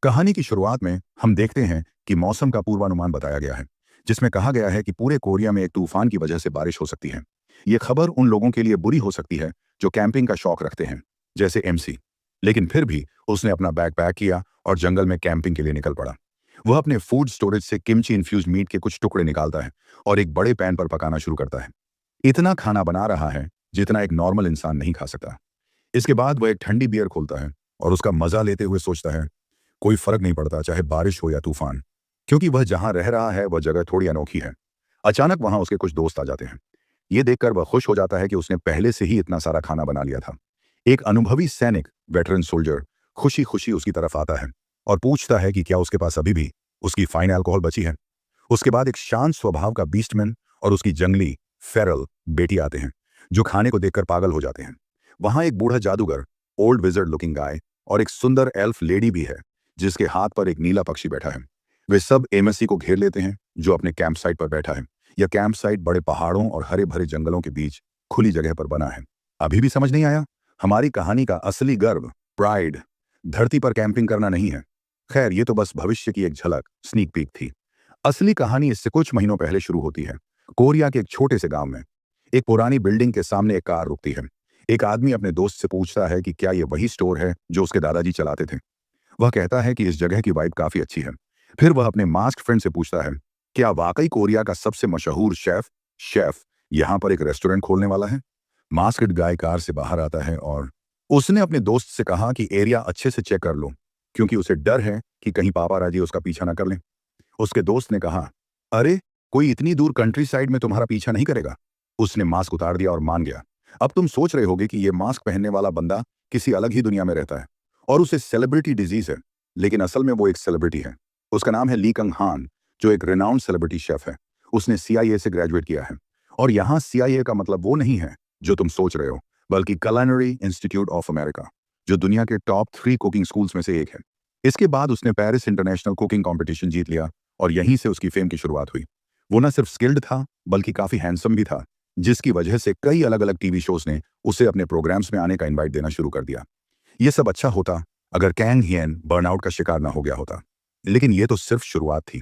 कहानी की शुरुआत में हम देखते हैं कि मौसम का पूर्वानुमान बताया गया है, जिसमें कहा गया है कि पूरे कोरिया में एक तूफान की वजह से बारिश हो सकती है। ये खबर उन लोगों के लिए बुरी हो सकती है जो कैंपिंग का शौक रखते हैं, जैसे एमसी। लेकिन फिर भी उसने अपना बैग पैक किया और जंगल में कैंपिंग के लिए निकल पड़ा। वह अपने फूड स्टोरेज से किमची इन्फ्यूज मीट के कुछ टुकड़े निकालता है और एक बड़े पैन पर पकाना शुरू करता है। इतना खाना बना रहा है जितना एक नॉर्मल इंसान नहीं खा सकता। इसके बाद वह एक ठंडी बियर खोलता है और उसका मजा लेते हुए सोचता है, कोई फर्क नहीं पड़ता चाहे बारिश हो या तूफान, क्योंकि वह जहां रह रहा है वह जगह थोड़ी अनोखी है। अचानक वहां उसके कुछ दोस्त आ जाते हैं। ये देखकर वह खुश हो जाता है कि उसने पहले से ही इतना सारा खाना बना लिया था। एक अनुभवी सैनिक, वेटरन सोल्जर, खुशी खुशी उसकी तरफ आता है और पूछता है कि क्या उसके पास अभी भी उसकी फाइन अल्कोहल बची है। उसके बाद एक शांत स्वभाव का बीस्टमैन और उसकी जंगली फेरल बेटी आते हैं, जो खाने को देखकर पागल हो जाते हैं। वहां एक बूढ़ा जादूगर, ओल्ड विजर्ड लुकिंग गाय, और एक सुंदर एल्फ लेडी भी है, जिसके हाथ पर एक नीला पक्षी बैठा है। वे सब एमएससी को घेर लेते हैं, जो अपने कैंप साइट पर बैठा है। यह कैंप साइट बड़े पहाड़ों और हरे भरे जंगलों के बीच खुली जगह पर बना है। अभी भी समझ नहीं आया? हमारी कहानी का असली गर्व, प्राइड, धरती पर कैंपिंग करना नहीं है। खैर, ये तो बस भविष्य की एक झलक, स्नीक पीक थी। असली कहानी इससे कुछ महीनों पहले शुरू होती है। कोरिया के एक छोटे से गांव में एक पुरानी बिल्डिंग के सामने एक कार रुकती है। एक आदमी अपने दोस्त से पूछता है कि क्या ये वही स्टोर है जो उसके दादाजी चलाते थे। वह कहता है कि इस जगह की वाइब काफी अच्छी है। फिर वह अपने मास्क फ्रेंड से पूछता है, क्या वाकई कोरिया का सबसे मशहूर शेफ शेफ यहाँ पर एक रेस्टोरेंट खोलने वाला है? मास्कड गाय कार से बाहर आता है और उसने अपने दोस्त से कहा कि एरिया अच्छे से चेक कर लो, क्योंकि उसे डर है कि कहीं पापाराजी उसका पीछा ना कर लें। उसके दोस्त ने कहा, अरे, कोई इतनी दूर कंट्री साइड में तुम्हारा पीछा नहीं करेगा। उसने मास्क उतार दिया और मान गया। अब तुम सोच रहे होगे कि यह मास्क पहनने वाला बंदा किसी अलग ही दुनिया में रहता है और उसे सेलिब्रिटी डिजीज है, लेकिन असल में वो एक सेलिब्रिटी है। उसका नाम है ली कंग हान, जो एक रिनाउंड सेलिब्रिटी शेफ है। उसने सीआईए से ग्रेजुएट किया है। और यहाँ सीआईए का मतलब वो नहीं है जो तुम सोच रहे हो, बल्कि culinary इंस्टीट्यूट ऑफ अमेरिका, जो दुनिया के टॉप 3 कुकिंग स्कूल्स में से एक है। इसके बाद उसने पेरिस इंटरनेशनल कुकिंग कंपटीशन जीत लिया और यहीं से उसकी फेम की शुरुआत हुई। वो न सिर्फ स्किल्ड था, बल्कि काफी हैंडसम भी था, जिसकी वजह से कई अलग अलग टीवी शोज ने उसे अपने प्रोग्राम्स में आने का इनवाइट देना शुरू कर दिया। ये सब अच्छा होता अगर कैंग हियन बर्नआउट का शिकार ना हो गया होता, लेकिन ये तो सिर्फ शुरुआत थी।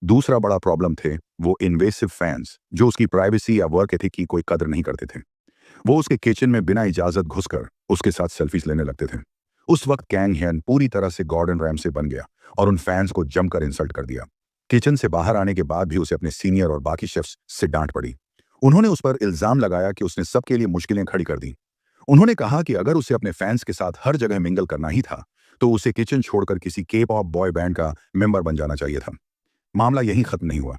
दूसरा बड़ा प्रॉब्लम थे वो इन्वेसिव फैंस, जो उसकी प्राइवेसी या वर्क एथिक की कोई कदर नहीं करते थे। वो उसके किचन में बिना इजाजत घुसकर उसके साथ सेल्फीज लेने लगते थे। उस वक्त कैंग हियन पूरी तरह से गॉर्डन रैमसे बन गया और उन फैंस को जमकर इंसल्ट कर दिया। किचन से बाहर आने के बाद भी उसे अपने सीनियर और बाकी शेफ्स से डांट पड़ी। उन्होंने उस पर इल्जाम लगाया कि उसने सबके लिए मुश्किलें खड़ी कर दी। उन्होंने कहा कि अगर उसे अपने फैंस के साथ हर जगह मिंगल करना ही था, तो उसे किचन छोड़कर किसी के पॉप बॉय बैंड का मेंबर बन जाना चाहिए था। मामला यहीं खत्म नहीं हुआ।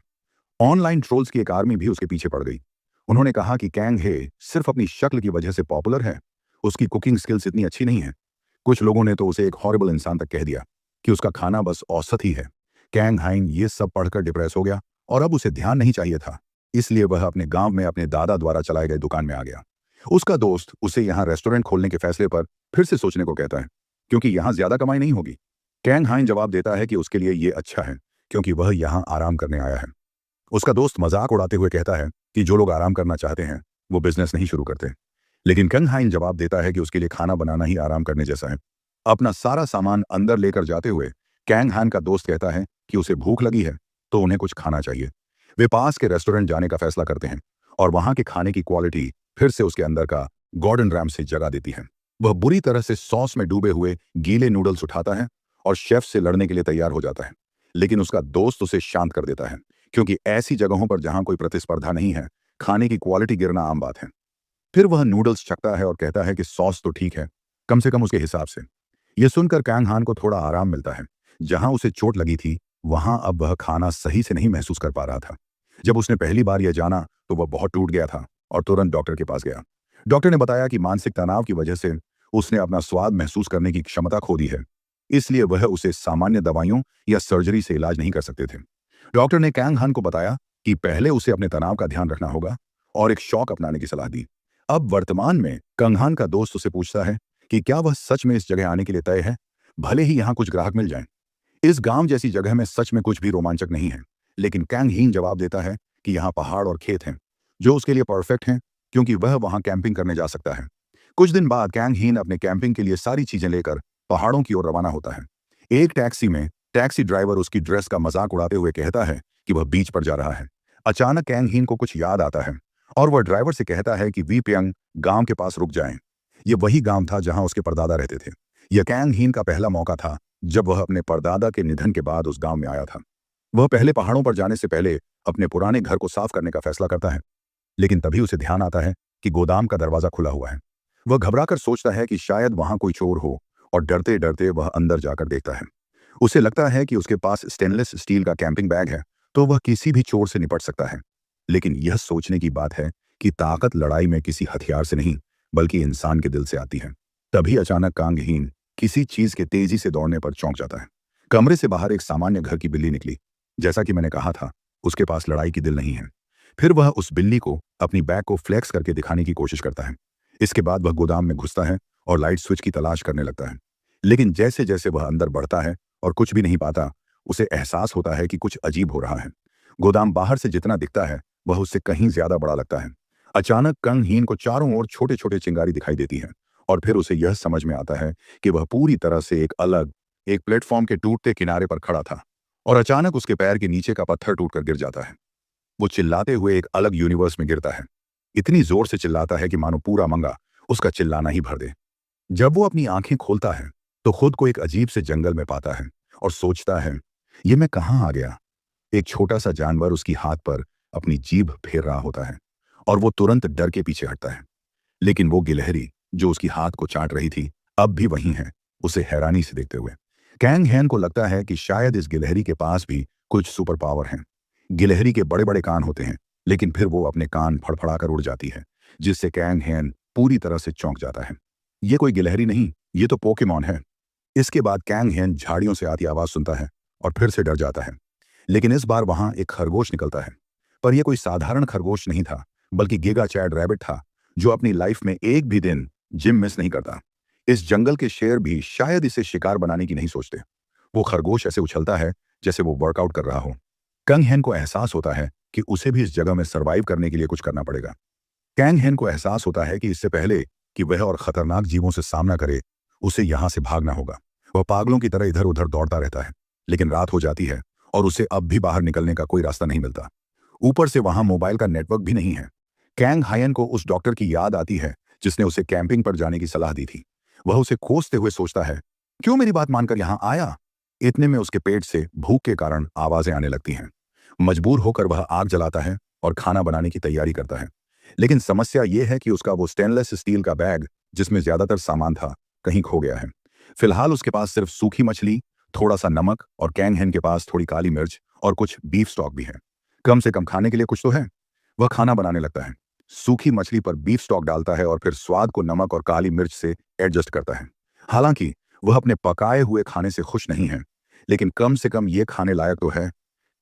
ऑनलाइन ट्रोल्स की एक आर्मी भी उसके पीछे पड़ गई। उन्होंने कहा कि कैंग हे सिर्फ अपनी शक्ल की वजह से पॉपुलर है, उसकी कुकिंग स्किल्स इतनी अच्छी नहीं है। कुछ लोगों ने तो उसे एक हॉरिबल इंसान तक कह दिया कि उसका खाना बस औसत ही है। कैंग हाइन ये सब पढ़कर डिप्रेस हो गया और अब उसे ध्यान नहीं चाहिए था। इसलिए वह अपने गांव में अपने दादा द्वारा चलाए गए दुकान में आ गया। उसका दोस्त उसे यहाँ रेस्टोरेंट खोलने के फैसले पर फिर से सोचने को कहता है, क्योंकि यहाँ ज्यादा कमाई नहीं होगी। कैंग हाइन जवाब देता है कि उसके लिए ये अच्छा है, क्योंकि वह यहाँ आराम करने आया है। उसका दोस्त मजाक उड़ाते हुए कहता है कि जो लोग आराम करना चाहते हैं वो बिजनेस नहीं शुरू करते। लेकिन कैंग हाइन जवाब देता है कि उसके लिए खाना बनाना ही आराम करने जैसा है। अपना सारा सामान अंदर लेकर जाते हुए कैंग हाइन का दोस्त कहता है कि उसे भूख लगी है तो उन्हें कुछ खाना चाहिए। वे पास के रेस्टोरेंट जाने का फैसला करते हैं और वहां के खाने की क्वालिटी फिर से उसके अंदर का गॉर्डन रैम से जगा देती है। वह बुरी तरह से सॉस में डूबे हुए गीले नूडल्स उठाता है और शेफ से लड़ने के लिए तैयार हो जाता है। लेकिन उसका दोस्त उसे शांत कर देता है, क्योंकि ऐसी जगहों पर जहां कोई प्रतिस्पर्धा नहीं है, खाने की क्वालिटी गिरना आम बात है। फिर वह नूडल्स चखता है और कहता है कि सॉस तो ठीक है, कम से कम उसके हिसाब से। यह सुनकर कैंग हान को थोड़ा आराम मिलता है। जहां उसे चोट लगी थी, वहां अब वह खाना सही से नहीं महसूस कर पा रहा था। जब उसने पहली बार यह जाना तो वह बहुत टूट गया था और तुरंत डॉक्टर के पास गया। डॉक्टर ने बताया कि मानसिक तनाव की वजह से उसने अपना स्वाद महसूस करने की क्षमता खो दी है, इसलिए वह उसे सामान्य दवाइयों या सर्जरी से इलाज नहीं कर सकते थे। डॉक्टर ने कैंग हान को बताया कि पहले उसे अपने तनाव का ध्यान रखना होगा और एक शौक अपनाने की सलाह दी। अब वर्तमान में कंगहान का दोस्त उसे पूछता है कि क्या वह सच में इस जगह आने के लिए तय है, भले ही यहाँ कुछ ग्राहक मिल जाएं। इस गांव जैसी जगह में सच में कुछ भी रोमांचक नहीं है, लेकिन कैंग हीन जवाब देता है कि यहाँ पहाड़ और खेत हैं, जो उसके लिए परफेक्ट हैं, क्योंकि वह वहां कैंपिंग करने जा सकता है। कुछ दिन बाद कैंग हीन अपने कैंपिंग के लिए सारी चीजें लेकर पहाड़ों की ओर रवाना होता है। एक टैक्सी में टैक्सी ड्राइवर उसकी ड्रेस का मजाक उड़ाते हुए कहता है कि वह बीच पर जा रहा है। अचानक कैंग हीन को कुछ याद आता है और वह ड्राइवर से कहता है कि वीपियंग गांव के पास रुक जाएं। ये वही गांव था जहां उसके परदादा रहते थे। यह कैंग हीन का पहला मौका था जब वह अपने परदादा के निधन के बाद उस गांव में आया था। वह पहले पहाड़ों पर जाने से पहले अपने पुराने घर को साफ करने का फैसला करता है, लेकिन तभी उसे ध्यान आता है कि गोदाम का दरवाजा खुला हुआ है। वह घबराकर सोचता है कि शायद वहां कोई चोर हो और डरते डरते वह अंदर जाकर देखता है। उसे लगता है कि उसके पास स्टेनलेस स्टील का कैंपिंग बैग है, तो वह किसी भी चोर से निपट सकता है। लेकिन यह सोचने की बात है कि ताकत लड़ाई में किसी हथियार से नहीं, बल्कि इंसान के दिल से आती है। तभी अचानक कांगहीन किसी चीज के तेजी से दौड़ने पर चौंक जाता है। कमरे से बाहर एक सामान्य घर की बिल्ली निकली। जैसा कि मैंने कहा था, उसके पास लड़ाई की दिल नहीं है। फिर वह उस बिल्ली को अपनी बैग को फ्लेक्स करके दिखाने की कोशिश करता है। इसके बाद वह गोदाम में घुसता है और लाइट स्विच की तलाश करने लगता है। लेकिन जैसे जैसे वह अंदर बढ़ता है और कुछ भी नहीं पाता, उसे एहसास होता है कि कुछ अजीब हो रहा है। गोदाम बाहर से जितना दिखता है, वह उससे कहीं ज्यादा बड़ा लगता है। अचानक कंगहीन को चारों ओर छोटे छोटे चिंगारी दिखाई देती है और फिर उसे यह समझ में आता है कि वह पूरी तरह से एक प्लेटफॉर्म के टूटते किनारे पर खड़ा था और अचानक उसके पैर के नीचे का पत्थर टूटकर गिर जाता है। वो चिल्लाते हुए एक अलग यूनिवर्स में गिरता है। इतनी जोर से चिल्लाता है कि मानो पूरा मंगा उसका चिल्लाना ही भर दे। जब वो अपनी आंखें खोलता है तो खुद को एक अजीब से जंगल में पाता है और सोचता है, ये मैं कहाँ आ गया। एक छोटा सा जानवर उसकी हाथ पर अपनी जीभ फेर रहा होता है और वो तुरंत डर के पीछे हटता है। लेकिन वो गिलहरी जो उसकी हाथ को चाट रही थी, अब भी वहीं है, उसे हैरानी से देखते हुए। कैंग हैन को लगता है कि शायद इस गिलहरी के पास भी कुछ सुपर पावर हैं। गिलहरी के बड़े बड़े कान होते हैं, लेकिन फिर वो अपने कान फड़फड़ाकर उड़ जाती है, जिससे कैंग हैन पूरी तरह से चौंक जाता है। ये कोई गिलहरी नहीं, ये तो पोकेमॉन है। इसके बाद कैंग हैन झाड़ियों से आती आवाज सुनता है और फिर से डर जाता है। लेकिन इस बार वहां एक खरगोश निकलता है। पर यह कोई साधारण खरगोश नहीं था, बल्कि गिगा चैड रैबिट था, जो अपनी लाइफ में एक भी दिन जिम मिस नहीं करता। इस जंगल के शेर भी शायद इसे शिकार बनाने की नहीं सोचते। वो खरगोश ऐसे उछलता है जैसे वो वर्कआउट कर रहा हो। कंग हेन को एहसास होता है कि उसे भी इस जगह में सरवाइव करने के लिए कुछ करना पड़ेगा। कैंग हेन को एहसास होता है कि इससे पहले कि वह और खतरनाक जीवों से सामना करे, उसे यहां से भागना होगा। वह पागलों की तरह इधर उधर दौड़ता रहता है, लेकिन रात हो जाती है और उसे अब भी बाहर निकलने का कोई रास्ता नहीं मिलता। ऊपर से वहां मोबाइल का नेटवर्क भी नहीं है। कैंग हायन को उस डॉक्टर की याद आती है जिसने उसे कैंपिंग पर जाने की सलाह दी थी। वह उसे कोसते हुए सोचता है, क्यों मेरी बात मानकर यहां आया। इतने में उसके पेट से भूख के कारण आवाजें आने लगती हैं। मजबूर होकर वह आग जलाता है और खाना बनाने की तैयारी करता है। लेकिन समस्या यह है कि उसका वो स्टेनलेस स्टील का बैग जिसमें ज्यादातर सामान था, कहीं खो गया है। फिलहाल उसके पास सिर्फ सूखी मछली, थोड़ा सा नमक और कैंग हेन के पास थोड़ी काली मिर्च और कुछ बीफ स्टॉक भी है। कम से कम खाने के लिए कुछ तो है। वह खाना बनाने लगता है, सूखी मछली पर बीफ स्टॉक डालता है और फिर स्वाद को नमक और काली मिर्च से एडजस्ट करता है। हालांकि वह अपने पकाए हुए खाने से खुश नहीं है, लेकिन कम से कम ये खाने लायक तो है।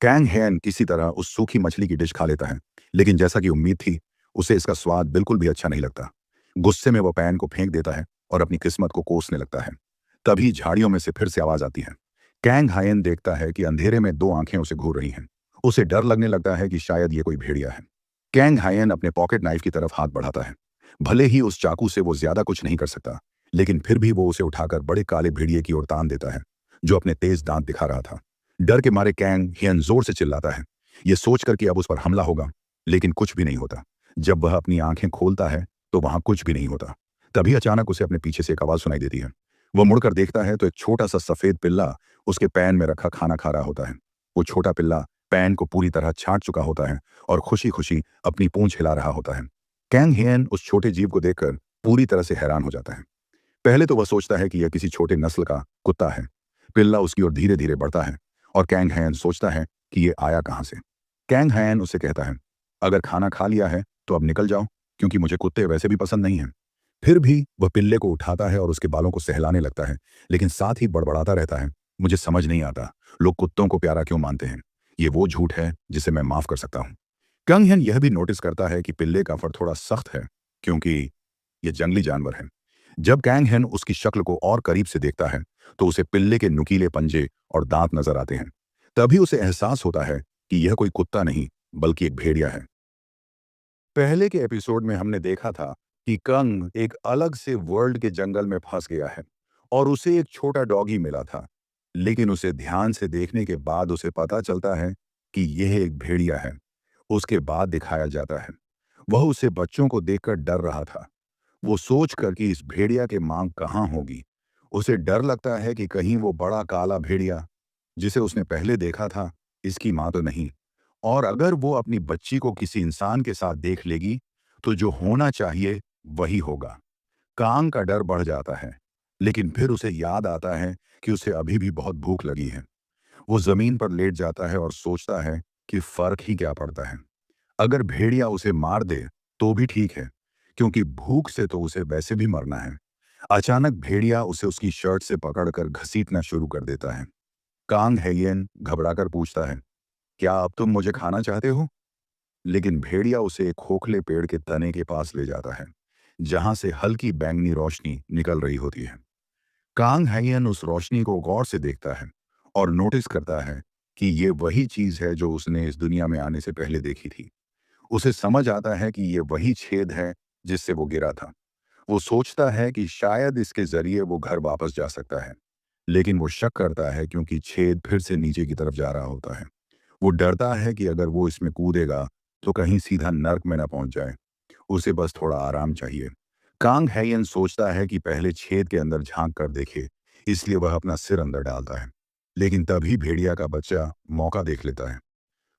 कैंग हैन किसी तरह उस सूखी मछली की डिश खा लेता है, लेकिन जैसा कि उम्मीद थी, उसे इसका स्वाद बिल्कुल भी अच्छा नहीं लगता। गुस्से में वह पैन को फेंक देता है और अपनी किस्मत को कोसने लगता है। तभी झाड़ियों में से फिर से आवाज आती है। कैंग हायन देखता है कि अंधेरे में दो आंखें उसे घूर रही हैं। उसे डर लगने लगता है कि शायद ये कोई भेड़िया है। कैंग हायन अपने पॉकेट नाइफ की तरफ हाथ बढ़ाता है। भले ही उस चाकू से वो ज्यादा कुछ नहीं कर सकता, लेकिन फिर भी वो उसे उठाकर बड़े काले भेड़िए की ओर तान देता है, जो अपने तेज दांत दिखा रहा था। डर के मारे कैंग हियन जोर से चिल्लाता है, ये सोचकर कि अब उस पर हमला होगा, लेकिन कुछ भी नहीं होता। जब वह अपनी आंखें खोलता है तो वहां कुछ भी नहीं होता। तभी अचानक उसे अपने पीछे से एक आवाज सुनाई देती है। वो मुड़कर देखता है तो एक छोटा सा सफेद पिल्ला उसके पैन में रखा खाना खा रहा होता है। वो छोटा पिल्ला पैन को पूरी तरह छांट चुका होता है और खुशी खुशी अपनी पूंछ हिला रहा होता है। कैंग हियन उस छोटे जीव को देखकर पूरी तरह से हैरान हो जाता है। पहले तो वह सोचता है कि यह किसी छोटे नस्ल का कुत्ता है। पिल्ला उसकी ओर धीरे धीरे बढ़ता है और कैंग हैन सोचता है कि ये आया कहां से। कैंग हैन उसे कहता है, अगर खाना खा लिया है तो अब निकल जाओ, क्योंकि मुझे कुत्ते वैसे भी पसंद नहीं हैं। फिर भी वह पिल्ले को उठाता है और उसके बालों को सहलाने लगता है, लेकिन साथ ही बड़बड़ाता रहता है, मुझे समझ नहीं आता लोग कुत्तों को प्यारा क्यों मानते हैं। ये वो झूठ है जिसे मैं माफ कर सकता हूँ। कंग हैन यह भी नोटिस करता है कि पिल्ले का फर थोड़ा सख्त है, क्योंकि ये जंगली जानवर है। जब कैंग हेन उसकी शक्ल को और करीब से देखता है तो उसे पिल्ले के नुकीले पंजे और दांत नजर आते हैं। तभी उसे एहसास होता है कि यह कोई कुत्ता नहीं, बल्कि एक भेड़िया है। पहले के एपिसोड में हमने देखा था कि कंग एक अलग से वर्ल्ड के जंगल में फंस गया है और उसे एक छोटा डॉगी मिला था। लेकिन उसे ध्यान से देखने के बाद उसे पता चलता है कि यह एक भेड़िया है। उसके बाद दिखाया जाता है वह उसे बच्चों को देखकर डर रहा था। वो सोच कर कि इस भेड़िया के मांग कहाँ होगी। उसे डर लगता है कि कहीं वो बड़ा काला भेड़िया जिसे उसने पहले देखा था इसकी माँ तो नहीं। और अगर वो अपनी बच्ची को किसी इंसान के साथ देख लेगी तो जो होना चाहिए वही होगा। कांग का डर बढ़ जाता है, लेकिन फिर उसे याद आता है कि उसे अभी भी बहुत भूख लगी है। वो जमीन पर लेट जाता है और सोचता है कि फर्क ही क्या पड़ता है। अगर भेड़िया उसे मार दे तो भी ठीक है, क्योंकि भूख से तो उसे वैसे भी मरना है। अचानक भेड़िया उसे उसकी शर्ट से पकड़कर घसीटना शुरू कर देता है। कांग हेयन घबराकर पूछता है, क्या अब तुम मुझे खाना चाहते हो? लेकिन भेड़िया उसे एक खोखले पेड़ के तने के पास ले जाता है, जहां से हल्की बैंगनी रोशनी निकल रही होती है। कांग हेयन उस रोशनी को गौर से देखता है और नोटिस करता है कि ये वही चीज है जो उसने इस दुनिया में आने से पहले देखी थी। उसे समझ आता है कि ये वही छेद है जिससे वो गिरा था। वो सोचता है कि शायद इसके जरिए वो घर वापस जा सकता है, लेकिन वो शक करता है क्योंकि छेद फिर से नीचे की तरफ जा रहा होता है। वो डरता है कि अगर वो इसमें कूदेगा तो कहीं सीधा नर्क में न पहुंच जाए। उसे बस थोड़ा आराम चाहिए। कांग हैयन सोचता है कि पहले छेद के अंदर झांक कर देखे, इसलिए वह अपना सिर अंदर डालता है। लेकिन तभी भेड़िया का बच्चा मौका देख लेता है।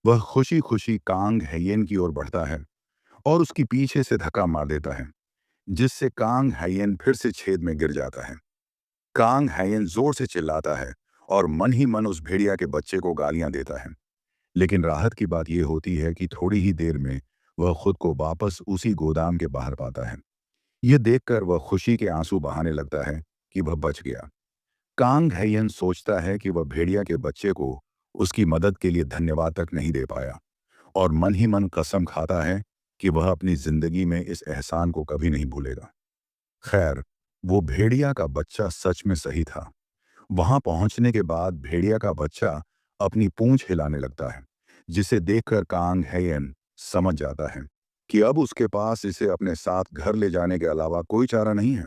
वह खुशी खुशी कांग हैयन की ओर बढ़ता है और उसकी पीछे से धक्का मार देता है, जिससे कांग हैयन फिर से छेद में गिर जाता है। कांग हैयन जोर से चिल्लाता है और मन ही मन उस भेड़िया के बच्चे को गालियां देता है। लेकिन राहत की बात यह होती है कि थोड़ी ही देर में वह खुद को वापस उसी गोदाम के बाहर पाता है। यह देखकर वह खुशी के आंसू बहाने लगता है कि वह बच गया। कांग हैयन सोचता है कि वह भेड़िया के बच्चे को उसकी मदद के लिए धन्यवाद तक नहीं दे पाया, और मन ही मन कसम खाता है कि वह अपनी जिंदगी में इस एहसान को कभी नहीं भूलेगा। खैर, वो भेड़िया का बच्चा सच में सही था। वहां पहुंचने के बाद भेड़िया का बच्चा अपनी पूंछ हिलाने लगता है, जिसे देखकर कांग हेयन समझ जाता है कि अब उसके पास इसे अपने साथ घर ले जाने के अलावा कोई चारा नहीं है।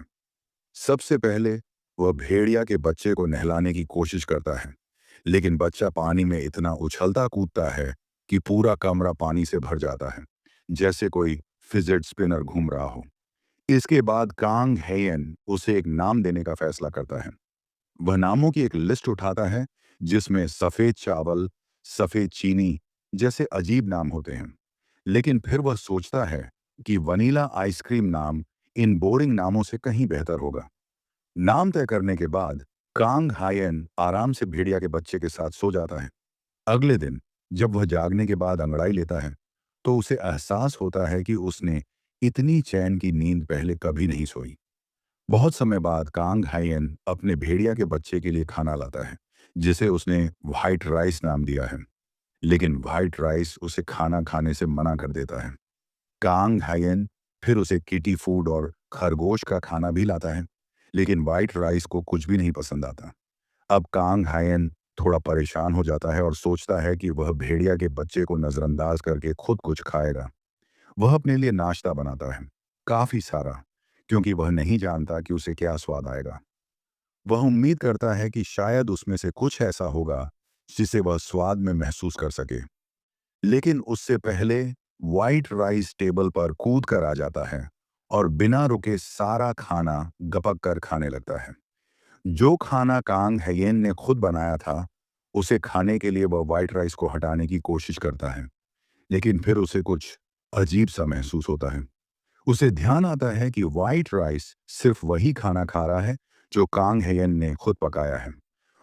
सबसे पहले वह भेड़िया के बच्चे को नहलाने की कोशिश करता है, लेकिन बच्चा पानी में इतना उछलता कूदता है कि पूरा कमरा पानी से भर जाता है, जैसे कोई फिजेट स्पिनर घूम रहा हो। इसके बाद कांग हेयन उसे एक नाम देने का फैसला करता है। वह नामों की एक लिस्ट उठाता है, जिसमें सफेद चावल, सफेद चीनी जैसे अजीब नाम होते हैं। लेकिन फिर वह सोचता है कि वनीला आइसक्रीम नाम इन बोरिंग नामों से कहीं बेहतर होगा। नाम तय करने के बाद कांग हायन आराम से भेड़िया के बच्चे के साथ सो जाता है। अगले दिन जब वह जागने के बाद अंगड़ाई लेता है, तो उसे एहसास होता है कि उसने इतनी चैन की नींद पहले कभी नहीं सोई। बहुत समय बाद कांग हायन अपने भेड़िया के बच्चे के लिए खाना लाता है, जिसे उसने व्हाइट राइस नाम दिया है। लेकिन व्हाइट राइस उसे खाना खाने से मना कर देता है। कांग हायन फिर उसे किटी फूड और खरगोश का खाना भी लाता है, लेकिन व्हाइट राइस को कुछ भी नहीं पसंद आता। अब कांग हायन थोड़ा परेशान हो जाता है और सोचता है कि वह भेड़िया के बच्चे को नजरअंदाज करके खुद कुछ खाएगा। वह अपने लिए नाश्ता बनाता है, काफी सारा, क्योंकि वह नहीं जानता कि उसे क्या स्वाद आएगा। वह उम्मीद करता है कि शायद उसमें से कुछ ऐसा होगा जिसे वह स्वाद में महसूस कर सके। लेकिन उससे पहले व्हाइट राइस टेबल पर कूद कर आ जाता है और बिना रुके सारा खाना गपक कर खाने लगता है। जो खाना कांग हेयन ने खुद बनाया था, उसे खाने के लिए वह व्हाइट राइस को हटाने की कोशिश करता है, लेकिन फिर उसे कुछ अजीब सा महसूस होता है। उसे ध्यान आता है कि व्हाइट राइस सिर्फ वही खाना खा रहा है जो कांग हेयन ने खुद पकाया है,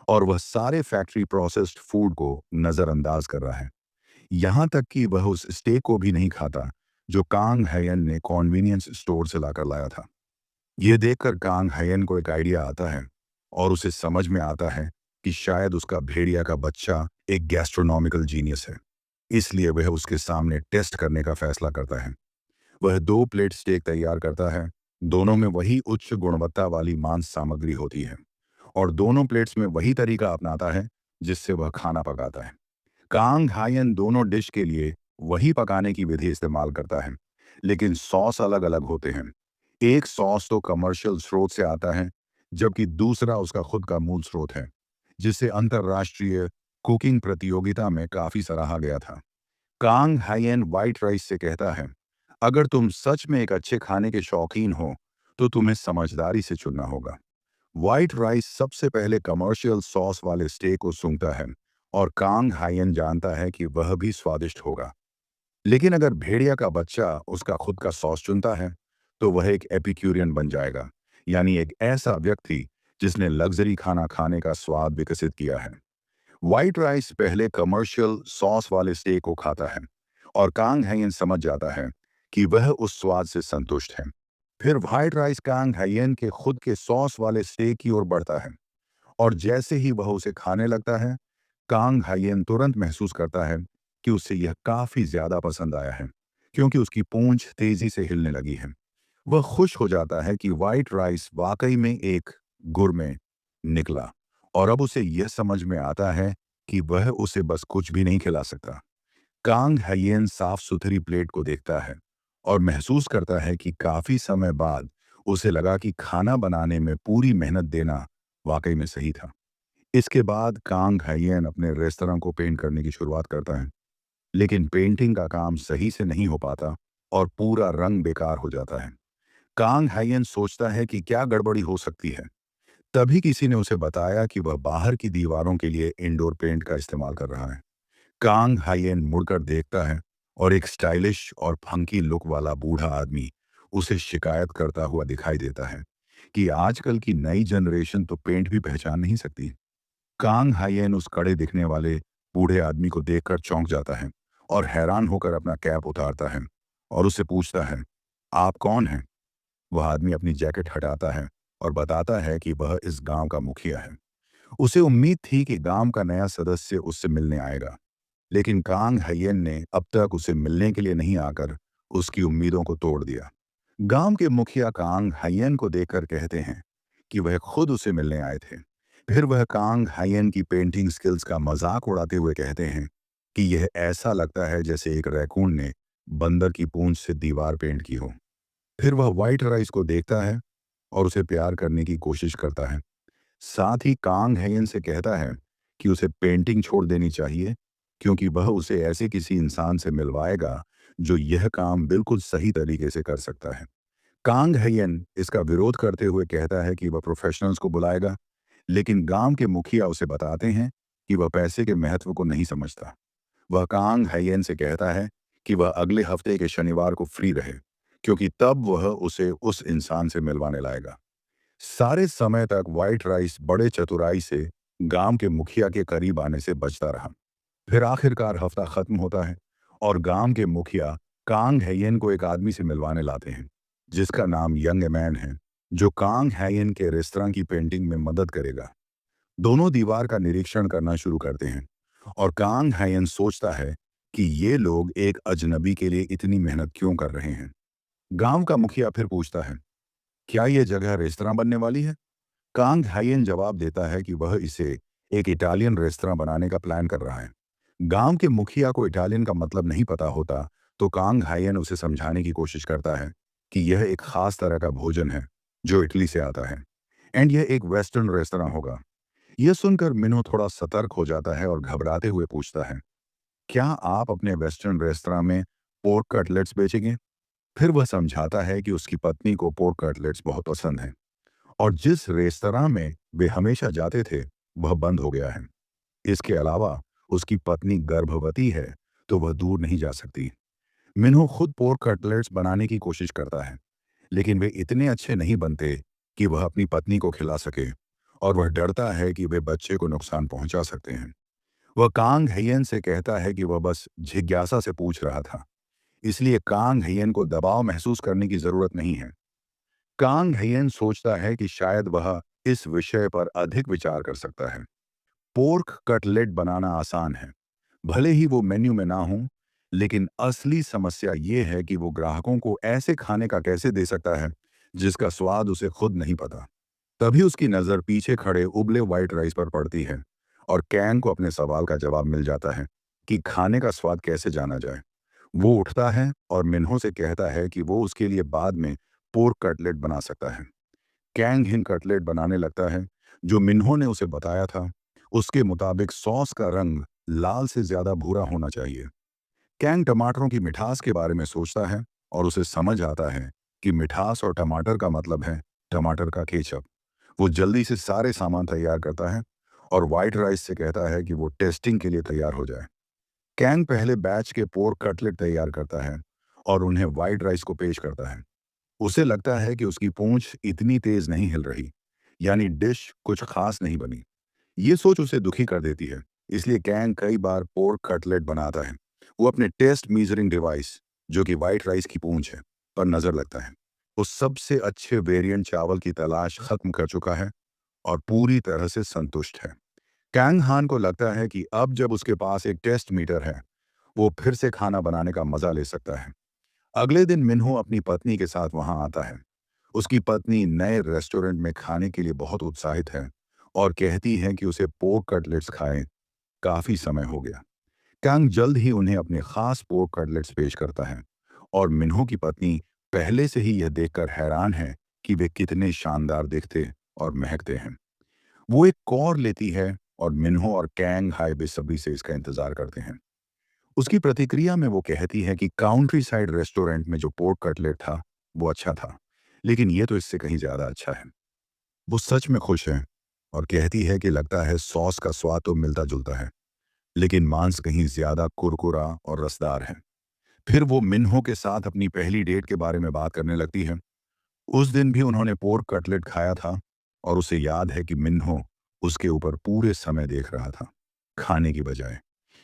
और वह सारे फैक्ट्री प्रोसेस्ड फूड को नजरअंदाज कर रहा है। यहाँ तक कि वह उस स्टेक को भी नहीं खाता जो कांग हेयन ने कॉन्वीनियंस स्टोर से लाकर लाया था। यह देखकर कांग हेयन को एक आइडिया आता है और उसे समझ में आता है कि शायद उसका भेड़िया का बच्चा एक गैस्ट्रोनॉमिकल जीनियस है। इसलिए वह उसके सामने टेस्ट करने का फैसला करता है। वह 2 प्लेट स्टेक तैयार करता है। दोनों में वही उच्च गुणवत्ता वाली मांस सामग्री होती है, और दोनों प्लेट्स में वही तरीका अपनाता है जिससे वह खाना पकाता है। कांग हायन दोनों डिश के लिए वही पकाने की विधि इस्तेमाल करता है, लेकिन सॉस अलग-अलग होते हैं। एक सॉस तो कमर्शियल स्रोत से आता है, जबकि दूसरा उसका खुद का मूल स्रोत है, जिसे अंतर्राष्ट्रीय कुकिंग प्रतियोगिता में काफी सराहा गया था। कांग हाइयन व्हाइट राइस से कहता है, अगर तुम सच में एक अच्छे खाने के शौकीन हो तो तुम्हें समझदारी से चुनना होगा। व्हाइट राइस सबसे पहले कमर्शियल सॉस वाले स्टेक को सूंघता है और कांग हाइयन जानता है कि वह भी स्वादिष्ट होगा। लेकिन अगर भेड़िया का बच्चा उसका खुद का सॉस चुनता है तो वह एक एपिक्यूरियन बन जाएगा, यानी एक ऐसा व्यक्ति जिसने लग्जरी खाना खाने का स्वाद विकसित किया है। व्हाइट राइस पहले कमर्शियल सॉस वाले स्टेक को खाता है और कांग हैयन समझ जाता है कि वह उस स्वाद से संतुष्ट है। फिर व्हाइट राइस कांग हैयन के खुद के सॉस वाले स्टेक की ओर बढ़ता है और जैसे ही वह उसे खाने लगता है, कांग हाइयन तुरंत महसूस करता है कि उसे यह काफी ज्यादा पसंद आया है, क्योंकि उसकी पूंछ तेजी से हिलने लगी है। वह खुश हो जाता है कि व्हाइट राइस वाकई में एक गुरमे निकला और अब उसे यह समझ में आता है कि वह उसे बस कुछ भी नहीं खिला सकता। कांग हाइयन साफ सुथरी प्लेट को देखता है और महसूस करता है कि काफी समय बाद उसे लगा कि खाना बनाने में पूरी मेहनत देना वाकई में सही था। इसके बाद कांग हाइयन अपने रेस्तरां को पेंट करने की शुरुआत करता है, लेकिन पेंटिंग का काम सही से नहीं हो पाता और पूरा रंग बेकार हो जाता है। कांग हाइयन सोचता है कि क्या गड़बड़ी हो सकती है। तभी किसी ने उसे बताया कि वह बाहर की दीवारों के लिए इंडोर पेंट का इस्तेमाल कर रहा है। कांग हाइयन मुड़कर देखता है और एक स्टाइलिश और फंकी लुक वाला बूढ़ा आदमी उसे शिकायत करता हुआ दिखाई देता है कि आजकल की नई जनरेशन तो पेंट भी पहचान नहीं सकती। कांग हाइयन उस कड़े दिखने वाले बूढ़े आदमी को देखकर चौंक जाता है और हैरान होकर अपना कैप उतारता है और उससे पूछता है, आप कौन हैं? वह आदमी अपनी जैकेट हटाता है और बताता है कि वह इस गांव का मुखिया है। उसे उम्मीद थी कि गांव का नया सदस्य उससे मिलने आएगा, लेकिन कांग हाइयन ने अब तक उसे मिलने के लिए नहीं आकर उसकी उम्मीदों को तोड़ दिया। गांव के मुखिया कांग हाइयन को देखकर कहते हैं कि वह खुद उसे मिलने आए थे। फिर वह कांग हाइयन की पेंटिंग स्किल्स का मजाक उड़ाते हुए कहते हैं कि यह ऐसा लगता है जैसे एक रैकून ने बंदर की पूंछ से दीवार पेंट की हो। फिर वह व्हाइट राइस को देखता है और उसे प्यार करने की कोशिश करता है। साथ ही कांग हेयन से कहता है कि उसे पेंटिंग छोड़ देनी चाहिए, क्योंकि वह उसे ऐसे किसी इंसान से मिलवाएगा जो यह काम बिल्कुल सही तरीके से कर सकता है। कांग हेयन इसका विरोध करते हुए कहता है कि वह प्रोफेशनल्स को बुलाएगा, लेकिन गांव के मुखिया उसे बताते हैं कि वह पैसे के महत्व को नहीं समझता। वह कांग हेयन से कहता है कि वह अगले हफ्ते के शनिवार को फ्री रहे, क्योंकि तब वह उसे उस इंसान से मिलवाने लाएगा। सारे समय तक व्हाइट राइस बड़े चतुराई से गांव के मुखिया के करीब आने से बचता रहा। फिर आखिरकार हफ्ता खत्म होता है और गांव के मुखिया कांग हेयन को एक आदमी से मिलवाने लाते हैं, जिसका नाम यंग मैन है, जो कांग हेयन के रेस्तरां की पेंटिंग में मदद करेगा। दोनों दीवार का निरीक्षण करना शुरू करते हैं और कांग हेयन सोचता है कि ये लोग एक अजनबी के लिए इतनी मेहनत क्यों कर रहे हैं। गांव का मुखिया फिर पूछता है, क्या यह जगह रेस्तरां बनने वाली है? कांग हाइयन जवाब देता है कि वह इसे एक इटालियन रेस्तरां बनाने का प्लान कर रहा है। गांव के मुखिया को इटालियन का मतलब नहीं पता होता, तो कांग हाइयन उसे समझाने की कोशिश करता है कि यह एक खास तरह का भोजन है जो इटली से आता है एंड यह एक वेस्टर्न रेस्तरां होगा। यह सुनकर मिनो थोड़ा सतर्क हो जाता है और घबराते हुए पूछता है, क्या आप अपने वेस्टर्न रेस्तरां में पोर्क कटलेट्स बेचेंगे? फिर वह समझाता है कि उसकी पत्नी को पोर्क कटलेट्स बहुत पसंद हैं और जिस रेस्तरां में वे हमेशा जाते थे वह बंद हो गया है। इसके अलावा उसकी पत्नी गर्भवती है, तो वह दूर नहीं जा सकती। मिन्हो खुद पोर्क कटलेट्स बनाने की कोशिश करता है, लेकिन वे इतने अच्छे नहीं बनते कि वह अपनी पत्नी को खिला सके और वह डरता है कि वे बच्चे को नुकसान पहुंचा सकते हैं। वह कांग हेयन से कहता है कि वह बस जिज्ञासा से पूछ रहा था, इसलिए कांग हेयन को दबाव महसूस करने की जरूरत नहीं है। कांग हेयन सोचता है कि शायद वह इस विषय पर अधिक विचार कर सकता है। पोर्क कटलेट बनाना आसान है, भले ही वो मेन्यू में ना हो, लेकिन असली समस्या ये है कि वो ग्राहकों को ऐसे खाने का कैसे दे सकता है जिसका स्वाद उसे खुद नहीं पता। तभी उसकी नज़र पीछे खड़े उबले व्हाइट राइस पर पड़ती है और कैंग को अपने सवाल का जवाब मिल जाता है कि खाने का स्वाद कैसे जाना जाए। वो उठता है और मिन्हो से कहता है कि वो उसके लिए बाद में पोर्क कटलेट बना सकता है। कैंग हिन कटलेट बनाने लगता है जो मिन्हो ने उसे बताया था। उसके मुताबिक सॉस का रंग लाल से ज्यादा भूरा होना चाहिए। कैंग टमाटरों की मिठास के बारे में सोचता है और उसे समझ आता है कि मिठास और टमाटर का मतलब है टमाटर का केचप। वो जल्दी से सारे सामान तैयार करता है और वाइट राइस से कहता है कि वो टेस्टिंग के लिए तैयार हो जाए। कैंग पहले बैच के पोर्क कटलेट तैयार करता है और उन्हें वाइट राइस को पेश करता है। उसे लगता है कि उसकी पूंछ इतनी तेज नहीं हिल रही, यानी डिश कुछ खास नहीं बनी। ये सोच उसे दुखी कर देती है, इसलिए कैंग कई बार पोर्क कटलेट बनाता है। वो अपने टेस्ट मीजरिंग डिवाइस, जो कि वाइट राइस की पूंछ है, पर नजर लगता है। वो सबसे अच्छे वेरिएंट चावल की तलाश खत्म कर चुका है और पूरी तरह से संतुष्ट है। कैंग हान को लगता है कि अब जब उसके पास एक टेस्ट मीटर है, वो फिर से खाना बनाने का मजा ले सकता है। अगले दिन मिन्हो अपनी पत्नी के साथ वहां आता है। उसकी पत्नी नए रेस्टोरेंट में खाने के लिए बहुत उत्साहित है और कहती है कि उसे पोर्क कटलेट्स खाए काफी समय हो गया। कैंग जल्द ही उन्हें अपने खास पोर्क कटलेट्स पेश करता है और मिन्हो की पत्नी पहले से ही यह देखकर हैरान है कि वे कितने शानदार दिखते और महकते हैं। वो एक कौर लेती है और मिन्हो और कैंग हाई बेसब्री से इसका इंतजार करते हैं। उसकी प्रतिक्रिया में वो कहती है कि काउंट्री साइड रेस्टोरेंट में जो पोर्क कटलेट था वो अच्छा था, लेकिन ये तो इससे कहीं ज्यादा अच्छा है। वो सच में खुश है और कहती है कि लगता है सॉस का स्वाद तो मिलता जुलता है, लेकिन मांस कहीं ज्यादा कुरकुरा और रसदार है। फिर वो मिन्हो के साथ अपनी पहली डेट के बारे में बात करने लगती है। उस दिन भी उन्होंने पोर्क कटलेट खाया था और उसे याद है कि मिन्हो उसके ऊपर पूरे समय देख रहा था, खाने की बजाय।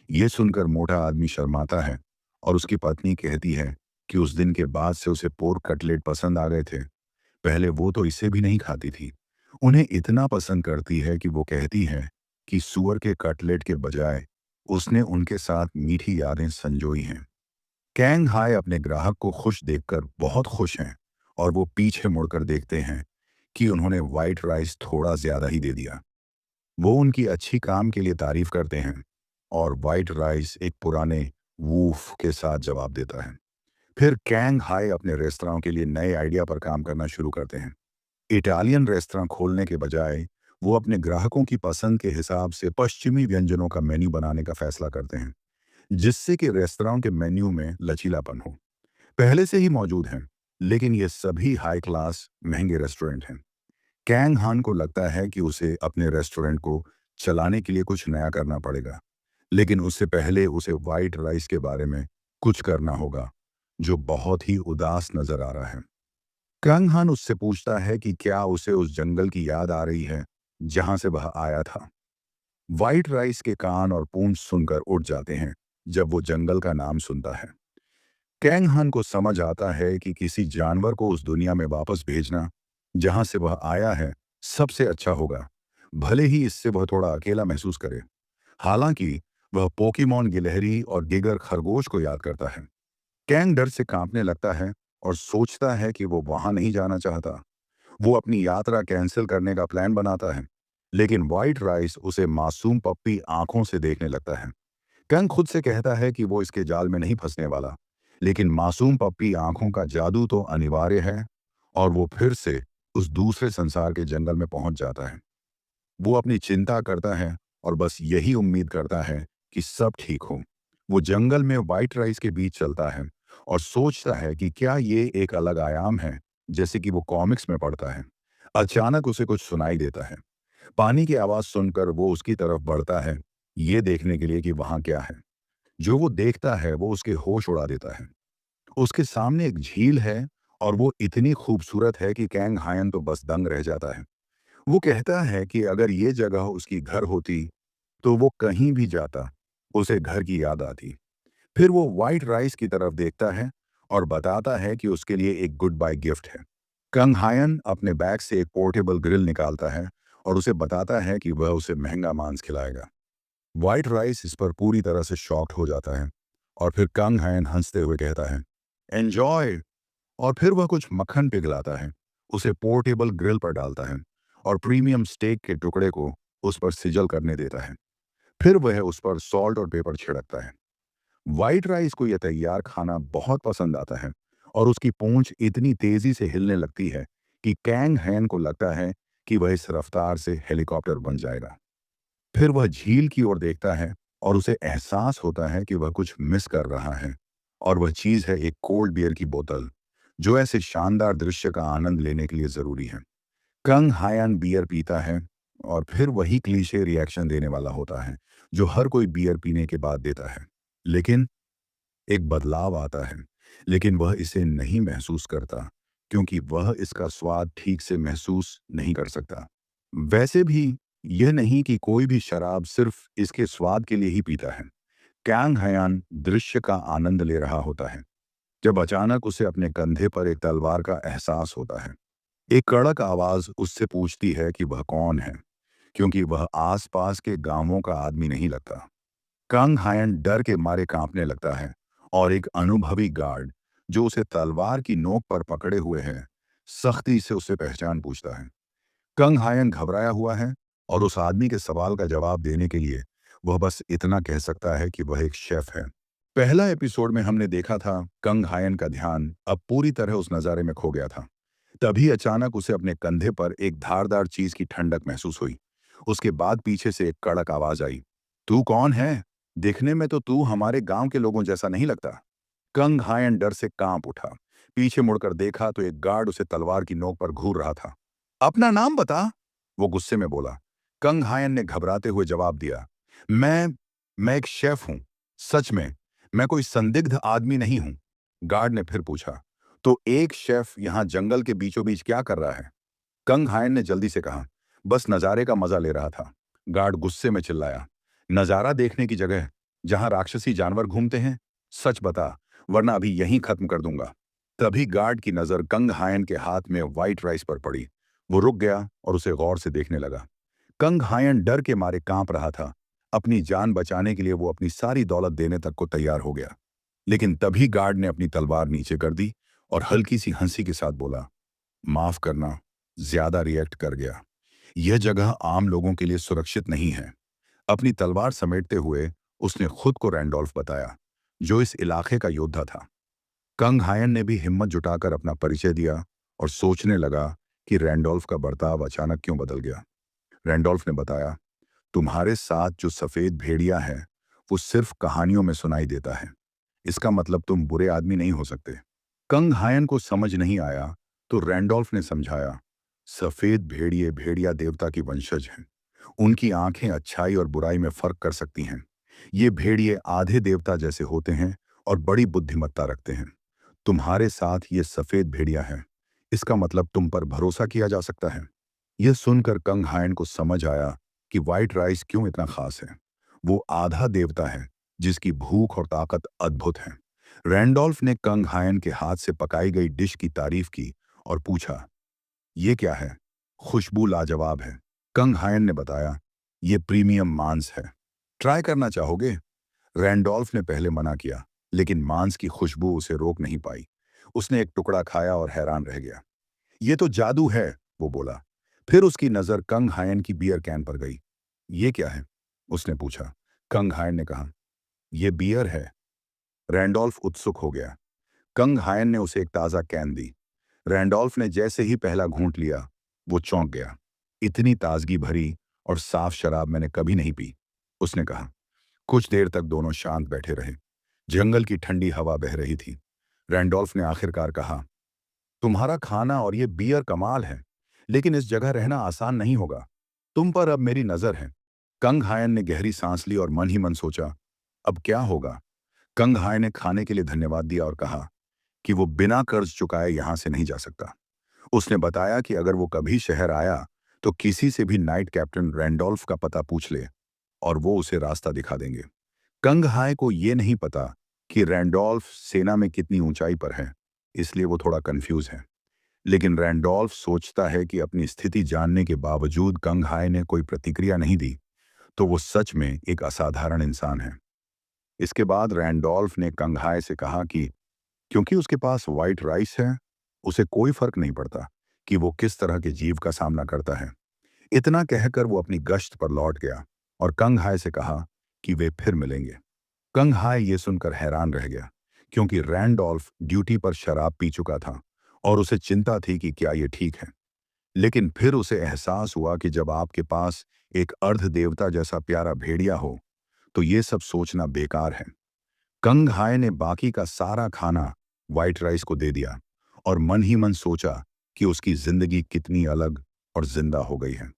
ये सुनकर मोटा आदमी शर्माता है और उसकी पत्नी कहती है कि उस दिन के बाद से उसे पोर्क कटलेट पसंद आ गए थे। पहले वो तो इसे भी नहीं खाती थी। उन्हें इतना पसंद करती है कि वो कहती है कि सुअर के कटलेट के बजाय उसने उनके साथ मीठी यादें संजोई हैं। कैंग हाय अपने ग्राहक को खुश देखकर बहुत खुश हैं और वो पीछे मुड़कर देखते हैं कि उन्होंने वाइट राइस थोड़ा ज्यादा ही दे दिया। वो उनकी अच्छी काम के लिए तारीफ करते हैं और वाइट राइस एक पुराने वूफ के साथ जवाब देता है। फिर कैंग हाई अपने रेस्तरां के लिए नए आइडिया पर काम करना शुरू करते हैं। इटालियन रेस्तरां खोलने के बजाय वो अपने ग्राहकों की पसंद के हिसाब से पश्चिमी व्यंजनों का मेन्यू बनाने का फैसला करते हैं, जिससे कि रेस्तरां के मेन्यू में लचीलापन हो। पहले से ही मौजूद हैं, लेकिन ये सभी हाई क्लास महंगे रेस्टोरेंट हैं। कैंग हान को लगता है कि उसे अपने रेस्टोरेंट को चलाने के लिए कुछ नया करना पड़ेगा, लेकिन उससे पहले उसे वाइट राइस के बारे में कुछ करना होगा, जो बहुत ही उदास नजर आ रहा है। कैंग हान उससे पूछता है कि क्या उसे उस जंगल की याद आ रही है जहां से वह आया था। वाइट राइस के कान और पूंछ सुनकर उठ जाते हैं जब वो जंगल का नाम सुनता है। कैंग हान को समझ आता है कि किसी जानवर को उस दुनिया में वापस भेजना जहां से वह आया है सबसे अच्छा होगा, भले ही इससे वह थोड़ा अकेला महसूस करे। हालांकि वह पोकीमॉन गिलहरी और गिगर खरगोश को याद करता है। कैंग डर से कांपने लगता है और सोचता है कि वो वहां नहीं जाना चाहता। वो अपनी यात्रा कैंसिल करने का प्लान बनाता है, लेकिन व्हाइट राइस उसे मासूम पप्पी आंखों से देखने लगता है। कैंग खुद से कहता है कि वो इसके जाल में नहीं फंसने वाला, लेकिन मासूम पप्पी आंखों का जादू तो अनिवार्य है और वो फिर से उस दूसरे संसार के जंगल में पहुंच जाता है। वो अपनी चिंता करता है और बस यही उम्मीद करता है कि सब ठीक हो। वो जंगल में व्हाइट राइस के बीच चलता है और सोचता है कि क्या ये एक अलग आयाम है, जैसे कि वो कॉमिक्स में पढ़ता है। अचानक उसे कुछ सुनाई देता है। पानी की आवाज सुनकर वो उसकी तरफ बढ़ता है, ये देखने के लिए कि वहां क्या है। जो वो देखता है वो उसके होश उड़ा देता है। उसके सामने एक झील है और वो इतनी खूबसूरत है कि कैंग हायन तो बस दंग रह जाता है। वो कहता है कि अगर ये जगह उसकी घर होती तो वो कहीं भी जाता, उसे घर की याद आती। फिर वो व्हाइट राइस की तरफ देखता है और बताता है कि उसके लिए एक गुड बाय गिफ्ट है। कंग हायन अपने बैग से एक पोर्टेबल ग्रिल निकालता है और उसे बताता है कि वह उसे महंगा मांस खिलाएगा। व्हाइट राइस इस पर पूरी तरह से शॉक्ड हो जाता है और फिर कंग हायन हंसते हुए कहता है, एंजॉय। और फिर वह कुछ मक्खन पिघलाता है, उसे पोर्टेबल ग्रिल पर डालता है और प्रीमियम स्टेक के टुकड़े को उस पर सिजल करने देता है। फिर वह उस पर सॉल्ट और पेपर छिड़कता है। व्हाइट राइस को यह तैयार खाना बहुत पसंद आता है और उसकी पूंछ इतनी तेजी से हिलने लगती है कि कैंग हैन को लगता है कि वह इस रफ्तार से हेलीकॉप्टर बन जाएगा। फिर वह झील की ओर देखता है और उसे एहसास होता है कि वह कुछ मिस कर रहा है, और वह चीज है एक कोल्ड बियर की बोतल, जो ऐसे शानदार दृश्य का आनंद लेने के लिए जरूरी है। कंग हायन बियर पीता है और फिर वही क्लीशे रिएक्शन देने वाला होता है जो हर कोई बियर पीने के बाद देता है। लेकिन एक बदलाव आता है, लेकिन वह इसे नहीं महसूस करता, क्योंकि वह इसका स्वाद ठीक से महसूस नहीं कर सकता। वैसे भी यह नहीं कि कोई भी शराब सिर्फ इसके स्वाद के लिए ही पीता है। कैंग हयान दृश्य का आनंद ले रहा होता है जब अचानक उसे अपने कंधे पर एक तलवार का एहसास होता है। एक कड़क आवाज उससे पूछती है कि वह कौन है, क्योंकि वह आसपास के गांवों का आदमी नहीं लगता। कंग हायन डर के मारे कांपने लगता है और एक अनुभवी गार्ड जो उसे तलवार की नोक पर पकड़े हुए है, सख्ती से उसे पहचान पूछता है। कंग हायन घबराया हुआ है और उस आदमी के सवाल का जवाब देने के लिए वह बस इतना कह सकता है कि वह एक शेफ है। पहला एपिसोड में हमने देखा था कंग हायन का ध्यान अब पूरी तरह उस नज़ारे में खो गया था। तभी अचानक उसे अपने कंधे पर एक धारदार चीज की ठंडक महसूस हुई। उसके बाद पीछे से एक कड़क आवाज आई, तू कौन है? दिखने में तो तू हमारे गांव के लोगों जैसा नहीं लगता। कंग हायन डर से कांप उठा। पीछे मुड़कर देखा तो एक गार्ड उसे तलवार की नोक पर घूर रहा था। अपना नाम बता, वो गुस्से में बोला। कंग हायन ने घबराते हुए जवाब दिया, मैं मैं एक शेफ हूं। सच में, मैं कोई संदिग्ध आदमी नहीं हूं। गार्ड ने फिर पूछा, तो एक शेफ यहां जंगल के बीचों बीच क्या कर रहा है? कंग हायन ने जल्दी से कहा, बस नजारे का मजा ले रहा था। गार्ड गुस्से में चिल्लाया, नजारा देखने की जगह जहां राक्षसी जानवर घूमते हैं? सच बता, वरना अभी यहीं खत्म कर दूंगा। तभी गार्ड की नजर कंग हायन के हाथ में व्हाइट राइस पर पड़ी। वो रुक गया और उसे गौर से देखने लगा। कंग हायन डर के मारे कांप रहा था। अपनी जान बचाने के लिए वो अपनी सारी दौलत देने तक को तैयार हो गया। लेकिन तभी गार्ड ने अपनी तलवार नीचे कर दी और हल्की सी हंसी के साथ बोला, माफ करना, ज्यादा रिएक्ट कर गया। यह जगह आम लोगों के लिए सुरक्षित नहीं है। अपनी तलवार समेटते हुए उसने खुद को रैंडोल्फ बताया, जो इस इलाके का योद्धा था। कंग हायन ने भी हिम्मत जुटाकर अपना परिचय दिया और सोचने लगा कि रैंडोल्फ का बर्ताव अचानक क्यों बदल गया। रैंडोल्फ ने बताया, तुम्हारे साथ जो सफेद भेड़िया है वो सिर्फ कहानियों में सुनाई देता है। इसका मतलब तुम बुरे आदमी नहीं हो सकते। कंग हायन को समझ नहीं आया तो रैंडोल्फ ने समझाया, सफेद भेड़िए भेड़िया देवता की वंशज हैं। उनकी आंखें अच्छाई और बुराई में फर्क कर सकती हैं। ये भेड़िए आधे देवता जैसे होते हैं और बड़ी बुद्धिमत्ता रखते हैं। तुम्हारे साथ ये सफेद भेड़िया है, इसका मतलब तुम पर भरोसा किया जा सकता है। यह सुनकर कंग हायन को समझ आया कि व्हाइट राइस क्यों इतना खास है। वो आधा देवता है जिसकी भूख और ताकत अद्भुत है। रैंडोल्फ ने कंग हायन के हाथ से पकाई गई डिश की तारीफ की और पूछा, ये क्या है? खुशबू लाजवाब है। कंग हायन ने बताया, ये प्रीमियम मांस है। ट्राई करना चाहोगे? रैंडोल्फ ने पहले मना किया, लेकिन मांस की खुशबू उसे रोक नहीं पाई। उसने एक टुकड़ा खाया और हैरान रह गया। ये तो जादू है, वो बोला। फिर उसकी नजर कंग हायन की बियर कैन पर गई। ये क्या है? उसने पूछा। कंग हायन ने कहा, यह बियर है। रैंडोल्फ उत्सुक हो गया। कंग हायन ने उसे एक ताजा कैन दी। रैंडोल्फ ने जैसे ही पहला घूंट लिया, वो चौंक गया। इतनी ताजगी भरी और साफ शराब मैंने कभी नहीं पी, उसने कहा। कुछ देर तक दोनों शांत बैठे रहे। जंगल की ठंडी हवा बह रही थी। रैंडोल्फ ने आखिरकार कहा, तुम्हारा खाना और ये बियर कमाल है, लेकिन इस जगह रहना आसान नहीं होगा। तुम पर अब मेरी नजर है। कंग हायन ने गहरी सांस ली और मन ही मन सोचा, अब क्या होगा। कंग हायन ने खाने के लिए धन्यवाद दिया और कहा कि वो बिना कर्ज चुकाए यहां से नहीं जा सकता। उसने बताया कि अगर वो कभी शहर आया तो किसी से भी नाइट कैप्टन रैंडोल्फ का पता पूछ ले और वो उसे रास्ता दिखा देंगे। कंग हाय को ये नहीं पता कि रैंडोल्फ सेना में कितनी ऊंचाई पर है, इसलिए वो थोड़ा कंफ्यूज है। लेकिन रैंडोल्फ सोचता है कि अपनी स्थिति जानने के बावजूद कंग हाय ने कोई प्रतिक्रिया नहीं दी, तो वो सच में एक असाधारण इंसान है। इसके बाद रैंडोल्फ ने कंग हाय से कहा कि क्योंकि उसके पास व्हाइट राइस है, उसे कोई फर्क नहीं पड़ता कि वो किस तरह के जीव का सामना करता है। इतना कहकर वो अपनी गश्त पर लौट गया और कंग हाय से कहा कि वे फिर मिलेंगे। कंग हाय ये सुनकर हैरान रह गया, क्योंकि रैंडोल्फ ड्यूटी पर शराब पी चुका था और उसे चिंता थी कि क्या ये ठीक है। लेकिन फिर उसे एहसास हुआ कि जब आपके पास एक अर्ध देवता जैसा प्यारा भेड़िया हो तो ये सब सोचना बेकार है। कंग हाय ने बाकी का सारा खाना व्हाइट राइस को दे दिया और मन ही मन सोचा कि उसकी जिंदगी कितनी अलग और जिंदा हो गई है।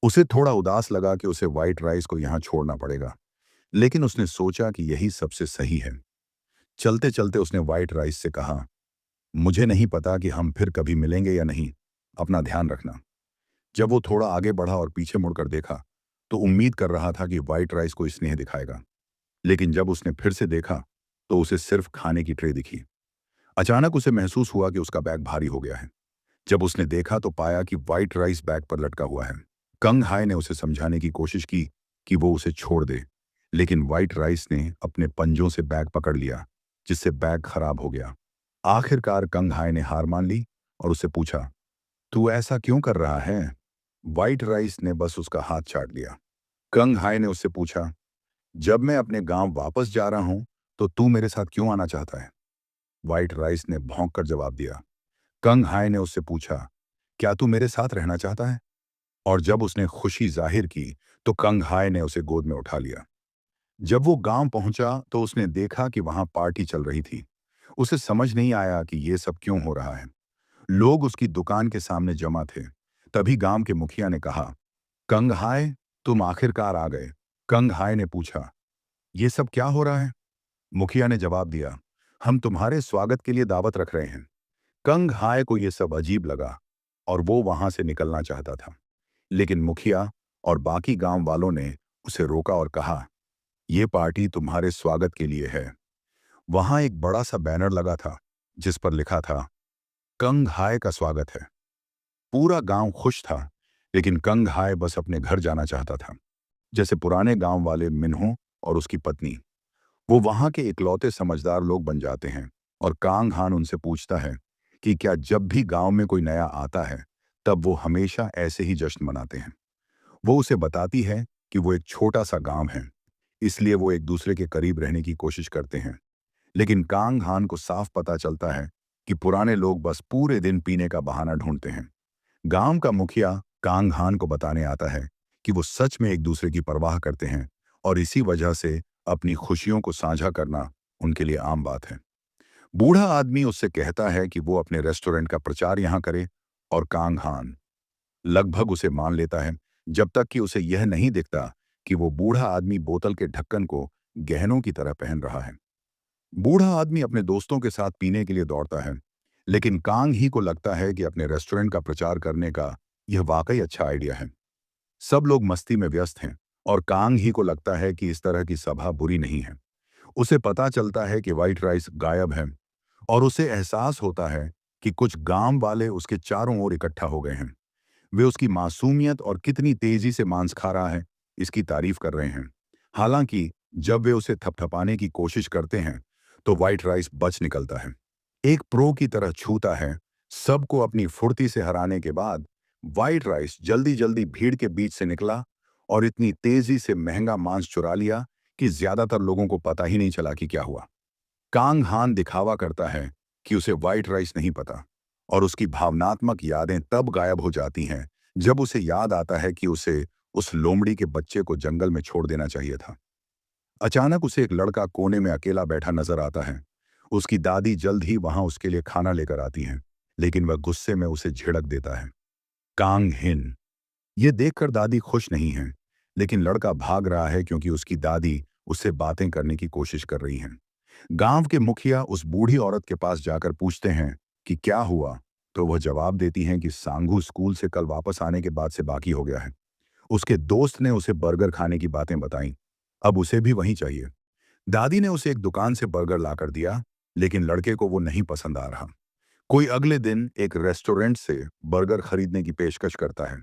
उसे थोड़ा उदास लगा कि उसे व्हाइट राइस को यहाँ छोड़ना पड़ेगा, लेकिन उसने सोचा कि यही सबसे सही है। चलते चलते उसने व्हाइट राइस से कहा, मुझे नहीं पता कि हम फिर कभी मिलेंगे या नहीं, अपना ध्यान रखना। जब वो थोड़ा आगे बढ़ा और पीछे मुड़कर देखा तो उम्मीद कर रहा था कि व्हाइट राइस को स्नेह दिखाएगा, लेकिन जब उसने फिर से देखा तो उसे सिर्फ खाने की ट्रे दिखी। अचानक उसे महसूस हुआ कि उसका बैग भारी हो गया है। जब उसने देखा तो पाया कि व्हाइट राइस बैग पर लटका हुआ है। कंग हाय ने उसे समझाने की कोशिश की कि वो उसे छोड़ दे, लेकिन व्हाइट राइस ने अपने पंजों से बैग पकड़ लिया, जिससे बैग खराब हो गया। आखिरकार कंग हाय ने हार मान ली और उससे पूछा, तू ऐसा क्यों कर रहा है? व्हाइट राइस ने बस उसका हाथ चाट लिया। कंग हाय ने उससे पूछा, जब मैं अपने गांव वापस जा रहा हूं तो तू मेरे साथ क्यों आना चाहता है? व्हाइट राइस ने भौंक कर जवाब दिया। कंग हाय ने उससे पूछा, क्या तू मेरे साथ रहना चाहता है? और जब उसने खुशी जाहिर की तो कंग हाय ने उसे गोद में उठा लिया। जब वो गांव पहुंचा तो उसने देखा कि वहां पार्टी चल रही थी। उसे समझ नहीं आया कि ये सब क्यों हो रहा है। लोग उसकी दुकान के सामने जमा थे। तभी गांव के मुखिया ने कहा, कंग हाय, तुम आखिरकार आ गए। कंग हाय ने पूछा, ये सब क्या हो रहा है? मुखिया ने जवाब दिया, हम तुम्हारे स्वागत के लिए दावत रख रहे हैं। कंग हाय को यह सब अजीब लगा और वो वहां से निकलना चाहता था, लेकिन मुखिया और बाकी गांव वालों ने उसे रोका और कहा, यह पार्टी तुम्हारे स्वागत के लिए है। वहां एक बड़ा सा बैनर लगा था जिस पर लिखा था, कंग हाय का स्वागत है। पूरा गांव खुश था, लेकिन कंग हाय बस अपने घर जाना चाहता था, जैसे पुराने गांव वाले मिन्हो और उसकी पत्नी। वो वहां के इकलौते समझदार लोग बन जाते हैं और कांग हान उनसे पूछता है कि क्या जब भी गांव में कोई नया आता है तब वो हमेशा ऐसे ही जश्न मनाते हैं। वो उसे बताती है कि वो एक छोटा सा गांव है, इसलिए वो एक दूसरे के करीब रहने की कोशिश करते हैं। लेकिन कांग हान को साफ पता चलता है कि पुराने लोग बस पूरे दिन पीने का बहाना ढूंढते हैं। गांव का मुखिया कांग हान को बताने आता है कि वो सच में एक दूसरे की परवाह करते हैं और इसी वजह से अपनी खुशियों को साझा करना उनके लिए आम बात है। बूढ़ा आदमी उससे कहता है कि वो अपने रेस्टोरेंट का प्रचार यहां करे और कांग हान लगभग उसे मान लेता है, जब तक कि उसे यह नहीं दिखता कि वो बूढ़ा आदमी बोतल के ढक्कन को गहनों की तरह पहन रहा है। बूढ़ा आदमी अपने दोस्तों के साथ पीने के लिए दौड़ता है, लेकिन कांग ही को लगता है कि अपने रेस्टोरेंट का प्रचार करने का यह वाकई अच्छा आइडिया है। सब लोग मस्ती में व्यस्त हैं और कांग ही को लगता है कि इस तरह की सभा बुरी नहीं है। उसे पता चलता है कि व्हाइट राइस गायब है और उसे एहसास होता है कि कुछ गांव वाले उसके चारों ओर इकट्ठा हो गए हैं। वे उसकी मासूमियत और कितनी तेजी से मांस खा रहा है इसकी तारीफ कर रहे हैं। हालांकि जब वे उसे थपथपाने की कोशिश करते हैं तो व्हाइट राइस बच निकलता है, एक प्रो की तरह छूता है। सबको अपनी फुर्ती से हराने के बाद व्हाइट राइस जल्दी जल्दी भीड़ के बीच से निकला और इतनी तेजी से महंगा मांस चुरा लिया कि ज्यादातर लोगों को पता ही नहीं चला कि क्या हुआ। कांग हान दिखावा करता है कि उसे व्हाइट राइस नहीं पता और उसकी भावनात्मक यादें तब गायब हो जाती हैं जब उसे याद आता है कि उसे उस लोमड़ी के बच्चे को जंगल में छोड़ देना चाहिए था। अचानक उसे एक लड़का कोने में अकेला बैठा नजर आता है। उसकी दादी जल्द ही वहां उसके लिए खाना लेकर आती हैं, लेकिन वह गुस्से में उसे झिड़क देता है। कांग हिन ये देखकर दादी खुश नहीं है, लेकिन लड़का भाग रहा है क्योंकि उसकी दादी उससे बातें करने की कोशिश कर रही हैं। गांव के मुखिया उस बूढ़ी औरत के पास जाकर पूछते हैं कि क्या हुआ, तो वह जवाब देती हैं कि सांगू स्कूल से कल वापस आने के बाद से बाकी हो गया है। उसके दोस्त ने उसे बर्गर खाने की बातें बताई, अब उसे भी वही चाहिए। दादी ने उसे एक दुकान से बर्गर लाकर दिया, लेकिन लड़के को वो नहीं पसंद आ रहा। कोई अगले दिन एक रेस्टोरेंट से बर्गर खरीदने की पेशकश करता है,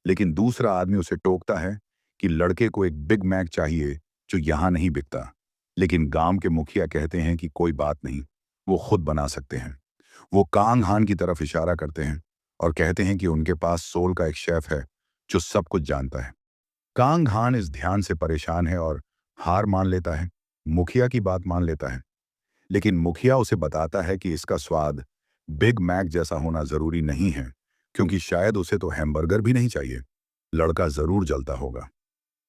लेकिन दूसरा आदमी उसे टोकता है कि लड़के को एक बिग मैक चाहिए जो यहाँ नहीं बिकता। लेकिन गांव के मुखिया कहते हैं कि कोई बात नहीं, वो खुद बना सकते हैं। वो कांग हान की तरफ इशारा करते हैं और कहते हैं कि उनके पास सोल का एक शेफ है जो सब कुछ जानता है। कांग हान इस ध्यान से परेशान है और हार मान लेता है, मुखिया की बात मान लेता है। लेकिन मुखिया उसे बताता है कि इसका स्वाद बिग मैक जैसा होना जरूरी नहीं है, क्योंकि शायद उसे तो हैमबर्गर भी नहीं चाहिए। लड़का जरूर जलता होगा।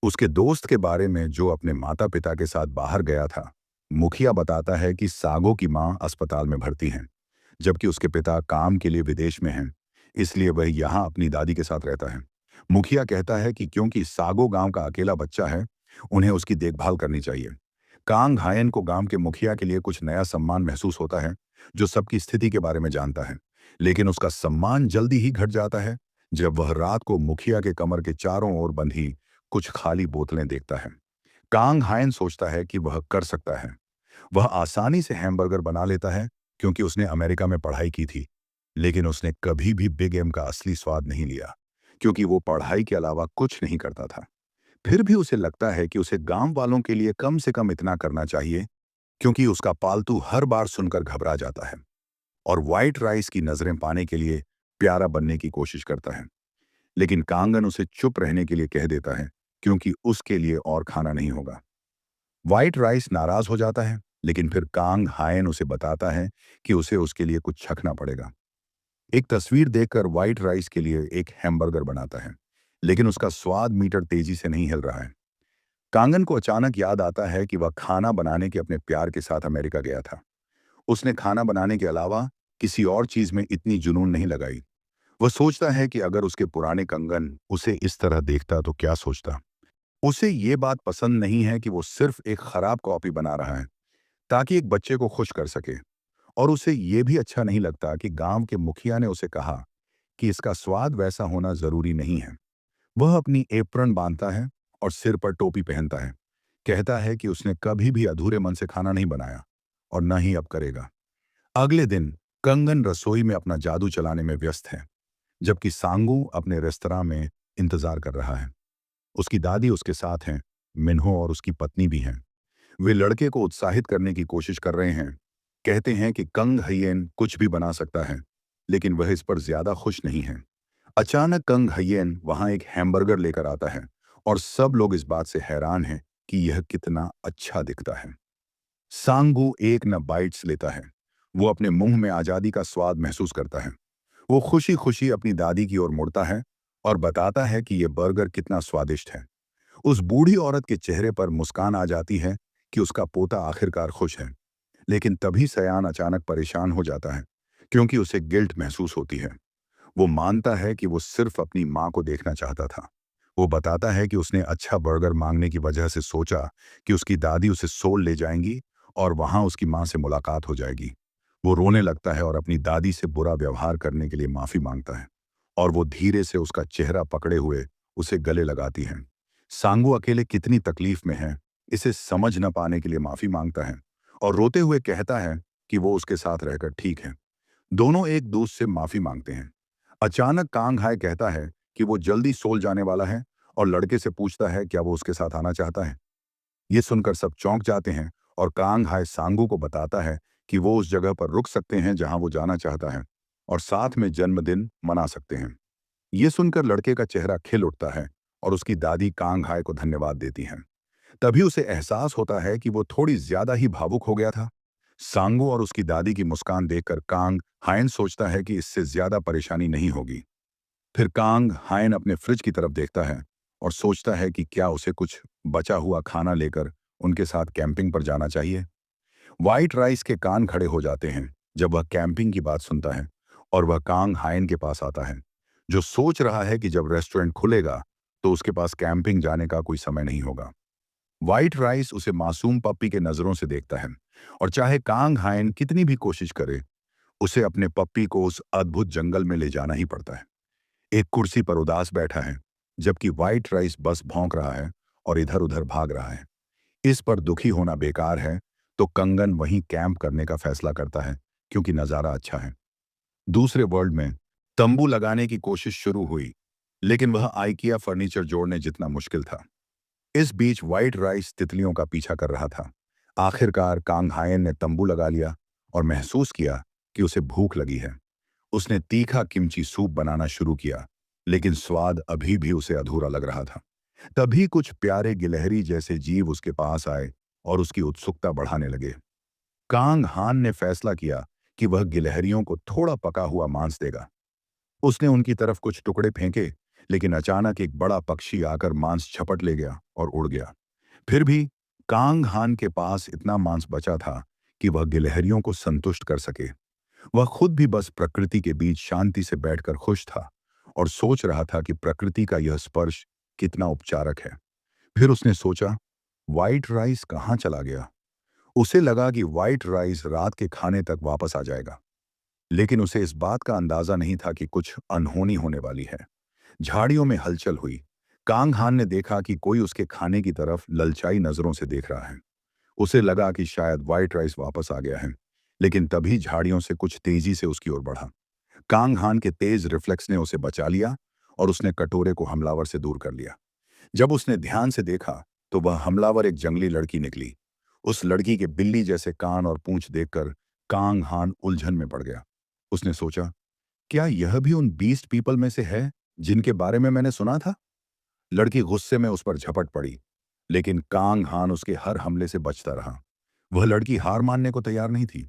उसके दोस्त के बारे में जो अपने माता पिता के साथ बाहर गया था, मुखिया बताता है कि सागो की मां अस्पताल में भर्ती हैं, जबकि उसके पिता काम के लिए विदेश में हैं, इसलिए वह यहाँ अपनी दादी के साथ रहता है। मुखिया कहता है कि क्योंकि सागो गांव का अकेला बच्चा है, उन्हें उसकी देखभाल करनी चाहिए। कांग हायन को गांव के मुखिया के लिए कुछ नया सम्मान महसूस होता है, जो सबकी स्थिति के बारे में जानता है। लेकिन उसका सम्मान जल्दी ही घट जाता है जब वह रात को मुखिया के कमर के चारों ओर बंधी कुछ खाली बोतलें देखता है। कांग हायन सोचता है कि वह कर सकता है। वह आसानी से हैमबर्गर बना लेता है क्योंकि उसने अमेरिका में पढ़ाई की थी। लेकिन उसने कभी भी बिग एम का असली स्वाद नहीं लिया, क्योंकि वो पढ़ाई के अलावा कुछ नहीं करता था। फिर भी उसे लगता है कि उसे गांव वालों के लिए कम से कम इतना करना चाहिए, क्योंकि उसका पालतू हर बार सुनकर घबरा जाता है और व्हाइट राइस की नजरें पाने के लिए प्यारा बनने की कोशिश करता है। लेकिन कांगन उसे चुप रहने के लिए कह देता है, क्योंकि उसके लिए और खाना नहीं होगा। व्हाइट राइस नाराज हो जाता है, लेकिन फिर कांग हायन उसे बताता है कि उसे उसके लिए कुछ छकना पड़ेगा। एक तस्वीर देखकर व्हाइट राइस के लिए एक हैमबर्गर बनाता है, लेकिन उसका स्वाद मीटर तेजी से नहीं हिल रहा है। कांगन को अचानक याद आता है कि वह खाना बनाने के अपने प्यार के साथ अमेरिका गया था। उसने खाना बनाने के अलावा किसी और चीज में इतनी जुनून नहीं लगाई। वह सोचता है कि अगर उसके पुराने कंगन उसे इस तरह देखता तो क्या सोचता। उसे ये बात पसंद नहीं है कि वो सिर्फ एक खराब कॉपी बना रहा है ताकि एक बच्चे को खुश कर सके। और उसे ये भी अच्छा नहीं लगता कि गांव के मुखिया ने उसे कहा कि इसका स्वाद वैसा होना जरूरी नहीं है। वह अपनी एप्रन बांधता है और सिर पर टोपी पहनता है। कहता है कि उसने कभी भी अधूरे मन से खाना नहीं बनाया और न ही अब करेगा। अगले दिन कंगन रसोई में अपना जादू चलाने में व्यस्त है, जबकि सांगू अपने रेस्तरां में इंतजार कर रहा है। उसकी दादी उसके साथ हैं, मिन्हो और उसकी पत्नी भी हैं। वे लड़के को उत्साहित करने की कोशिश कर रहे हैं। कहते हैं कि कंग हयेन कुछ भी बना सकता है, लेकिन वह इस पर ज्यादा खुश नहीं है। अचानक कंग हयेन वहां एक हैमबर्गर लेकर आता है और सब लोग इस बात से हैरान हैं कि यह कितना अच्छा दिखता है। सांगू एक न बाइट्स लेता है। वो अपने मुंह में आजादी का स्वाद महसूस करता है। वो खुशी खुशी अपनी दादी की ओर मुड़ता है और बताता है कि यह बर्गर कितना स्वादिष्ट है। उस बूढ़ी औरत के चेहरे पर मुस्कान आ जाती है कि उसका पोता आखिरकार खुश है। लेकिन तभी सयान अचानक परेशान हो जाता है, क्योंकि उसे गिल्ट महसूस होती है। वो मानता है कि वो सिर्फ अपनी माँ को देखना चाहता था। वो बताता है कि उसने अच्छा बर्गर मांगने की वजह से सोचा कि उसकी दादी उसे सोल ले जाएंगी और वहां उसकी माँ से मुलाकात हो जाएगी। वो रोने लगता है और अपनी दादी से बुरा व्यवहार करने के लिए माफी मांगता है, और वो धीरे से उसका चेहरा पकड़े हुए उसे गले लगाती है। सांगू अकेले कितनी तकलीफ में है, इसे समझ न पाने के लिए माफी मांगता है और रोते हुए कहता है कि वो उसके साथ रहकर ठीक है। दोनों एक दूसरे से माफी मांगते हैं। अचानक कांग हाय कहता है कि वो जल्दी सोल जाने वाला है और लड़के से पूछता है क्या वो उसके साथ आना चाहता है। ये सुनकर सब चौंक जाते हैं और कांग हाय सांगू को बताता है कि वो उस जगह पर रुक सकते हैं जहां वो जाना चाहता है और साथ में जन्मदिन मना सकते हैं। ये सुनकर लड़के का चेहरा खिल उठता है और उसकी दादी कांग हाय को धन्यवाद देती हैं। तभी उसे एहसास होता है कि वो थोड़ी ज्यादा ही भावुक हो गया था। सांगू और उसकी दादी की मुस्कान देखकर कांग हायन सोचता है कि इससे ज्यादा परेशानी नहीं होगी। फिर कांग हायन अपने फ्रिज की तरफ देखता है और सोचता है कि क्या उसे कुछ बचा हुआ खाना लेकर उनके साथ कैंपिंग पर जाना चाहिए। व्हाइट राइस के कान खड़े हो जाते हैं जब वह कैंपिंग की बात सुनता है, और वह कांग हायन के पास आता है, जो सोच रहा है कि जब रेस्टोरेंट खुलेगा तो उसके पास कैंपिंग जाने का कोई समय नहीं होगा। व्हाइट राइस उसे मासूम पप्पी के नजरों से देखता है, और चाहे कांग हायन कितनी भी कोशिश करे, उसे अपने पप्पी को उस अद्भुत जंगल में ले जाना ही पड़ता है। एक कुर्सी पर उदास बैठा है, जबकि व्हाइट राइस बस भौंक रहा है और इधर उधर भाग रहा है। इस पर दुखी होना बेकार है, तो कंगन वहीं कैंप करने का फैसला करता है, क्योंकि नज़ारा अच्छा है। दूसरे वर्ल्ड में तंबू लगाने की कोशिश शुरू हुई, लेकिन वह आइकिया फर्नीचर जोड़ने जितना मुश्किल था। इस बीच व्हाइट राइस तितलियों का पीछा कर रहा था। आखिरकार कांग हायन ने तंबू लगा लिया और महसूस किया कि उसे भूख लगी है। उसने तीखा किमची सूप बनाना शुरू किया, लेकिन स्वाद अभी भी उसे अधूरा लग रहा था। तभी कुछ प्यारे गिलहरी जैसे जीव उसके पास आए और उसकी उत्सुकता बढ़ाने लगे। कांग हान ने फैसला किया कि वह गिलहरियों को थोड़ा पका हुआ मांस देगा। उसने उनकी तरफ कुछ टुकड़े फेंके, लेकिन अचानक एक बड़ा पक्षी आकर मांस झपट ले गया और उड़ गया। फिर भी कांग हान के पास इतना मांस बचा था कि वह गिलहरियों को संतुष्ट कर सके। वह खुद भी बस प्रकृति के बीच शांति से बैठकर खुश था और सोच रहा था कि प्रकृति का यह स्पर्श कितना उपचारक है। फिर उसने सोचा, व्हाइट राइस कहाँ चला गया? उसे लगा कि व्हाइट राइस रात के खाने तक वापस आ जाएगा, लेकिन उसे इस बात का अंदाजा नहीं था कि कुछ अनहोनी होने वाली है। झाड़ियों में हलचल हुई। कांग हान ने देखा कि कोई उसके खाने की तरफ ललचाई नजरों से देख रहा है। उसे लगा कि शायद व्हाइट राइस वापस आ गया है, लेकिन तभी झाड़ियों से कुछ तेजी से उसकी ओर बढ़ा। कांग हान के तेज रिफ्लेक्स ने उसे बचा लिया और उसने कटोरे को हमलावर से दूर कर लिया। जब उसने ध्यान से देखा, तो वह हमलावर एक जंगली लड़की निकली। उस लड़की के बिल्ली जैसे कान और पूंछ देखकर कांग हान उलझन में पड़ गया। उसने सोचा, क्या यह भी उन 20 पीपल में से है जिनके बारे में मैंने सुना था? लड़की गुस्से में उस पर झपट पड़ी, लेकिन कांग हान उसके हर हमले से बचता रहा। वह लड़की हार मानने को तैयार नहीं थी।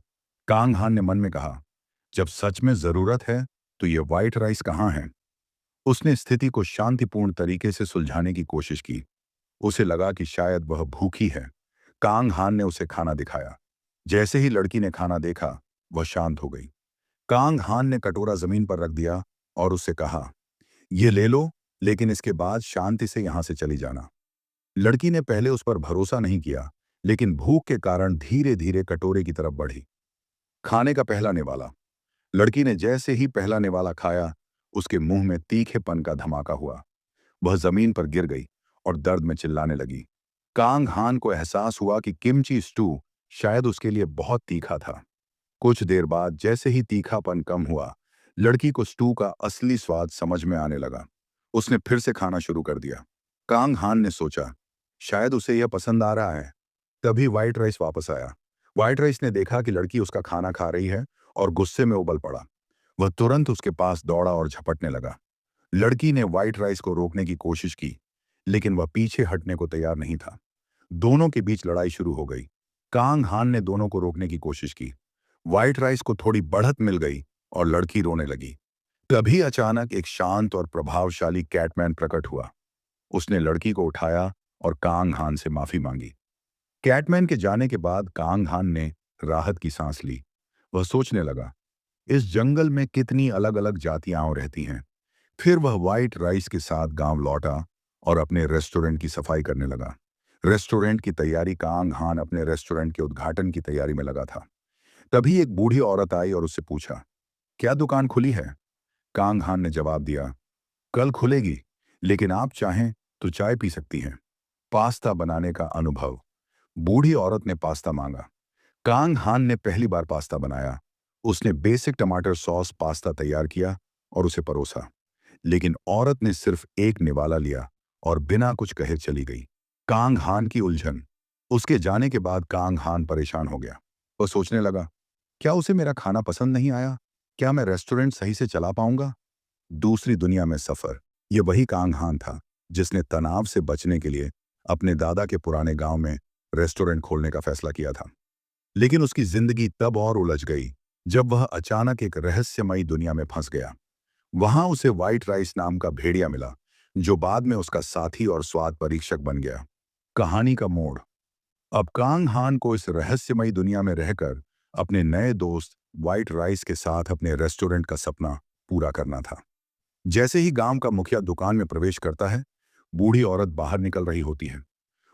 कांग हान ने मन में कहा, जब सच में जरूरत है तो ये व्हाइट राइस कहाँ है? उसने स्थिति को शांतिपूर्ण तरीके से सुलझाने की कोशिश की। उसे लगा कि शायद वह भूखी है। कांग हान ने उसे खाना दिखाया। जैसे ही लड़की ने खाना देखा, वह शांत हो गई। कांग हान ने कटोरा जमीन पर रख दिया और उससे कहा, ये ले लो, लेकिन इसके बाद शांति से यहां से चली जाना। लड़की ने पहले उस पर भरोसा नहीं किया, लेकिन भूख के कारण धीरे धीरे कटोरे की तरफ बढ़ी। खाने का पहला निवाला। लड़की ने जैसे ही पहला निवाला खाया, उसके मुंह में तीखेपन का धमाका हुआ। वह जमीन पर गिर गई और दर्द में चिल्लाने लगी। कांग हान को एहसास हुआ कि किमची स्टू शायद उसके लिए बहुत तीखा था। कुछ देर बाद जैसे ही तीखापन कम हुआ, लड़की को स्टू का असली स्वाद समझ में आने लगा। उसने फिर से खाना शुरू कर दिया। कांग हान ने सोचा, शायद उसे यह पसंद आ रहा है। तभी व्हाइट राइस वापस आया। व्हाइट राइस ने देखा कि लड़की उसका खाना खा रही है और गुस्से में उबल पड़ा। वह तुरंत उसके पास दौड़ा और झपटने लगा। लड़की ने व्हाइट राइस को रोकने की कोशिश की, लेकिन वह पीछे हटने को तैयार नहीं था। दोनों के बीच लड़ाई शुरू हो गई। कांग हान ने दोनों को रोकने की कोशिश की। व्हाइट राइस को थोड़ी बढ़त मिल गई और लड़की रोने लगी। तभी अचानक एक शांत और प्रभावशाली कैटमैन प्रकट हुआ। उसने लड़की को उठाया और कांग हान से माफी मांगी। कैटमैन के जाने के बाद कांग हान ने राहत की सांस ली। वह सोचने लगा, इस जंगल में कितनी अलग अलग जातियां रहती हैं। फिर वह व्हाइट राइस के साथ गांव लौटा और अपने रेस्टोरेंट की सफाई करने लगा। रेस्टोरेंट की तैयारी कांग हान अपने रेस्टोरेंट के उद्घाटन की तैयारी में लगा था। तभी एक बूढ़ी औरत आई और उससे पूछा, क्या दुकान खुली है? कांग हान ने जवाब दिया, कल खुलेगी, लेकिन आप चाहें तो चाय पी सकती हैं। पास्ता बनाने का अनुभव। बूढ़ी औरत ने पास्ता मांगा। कांग हान ने पहली बार पास्ता बनाया। उसने बेसिक टमाटर सॉस पास्ता तैयार किया और उसे परोसा, लेकिन औरत ने सिर्फ एक निवाला लिया और बिना कुछ कहे चली गई। कांग हान की उलझन। उसके जाने के बाद कांग हान परेशान हो गया। वह सोचने लगा, क्या उसे मेरा खाना पसंद नहीं आया? क्या मैं रेस्टोरेंट सही से चला पाऊंगा? दूसरी दुनिया में सफर। यह वही कांग हान था जिसने तनाव से बचने के लिए अपने दादा के पुराने गांव में रेस्टोरेंट खोलने का फैसला किया था। लेकिन उसकी जिंदगी तब और उलझ गई जब वह अचानक एक रहस्यमयी दुनिया में फंस गया। वहां उसे व्हाइट राइस नाम का भेड़िया मिला, जो बाद में उसका साथी और स्वाद परीक्षक बन गया। कहानी का मोड़। अब कांग हान को इस रहस्यमयी दुनिया में रहकर अपने नए दोस्त व्हाइट राइस के साथ अपने रेस्टोरेंट का सपना पूरा करना था। जैसे ही गांव का मुखिया दुकान में प्रवेश करता है, बूढ़ी औरत बाहर निकल रही होती है।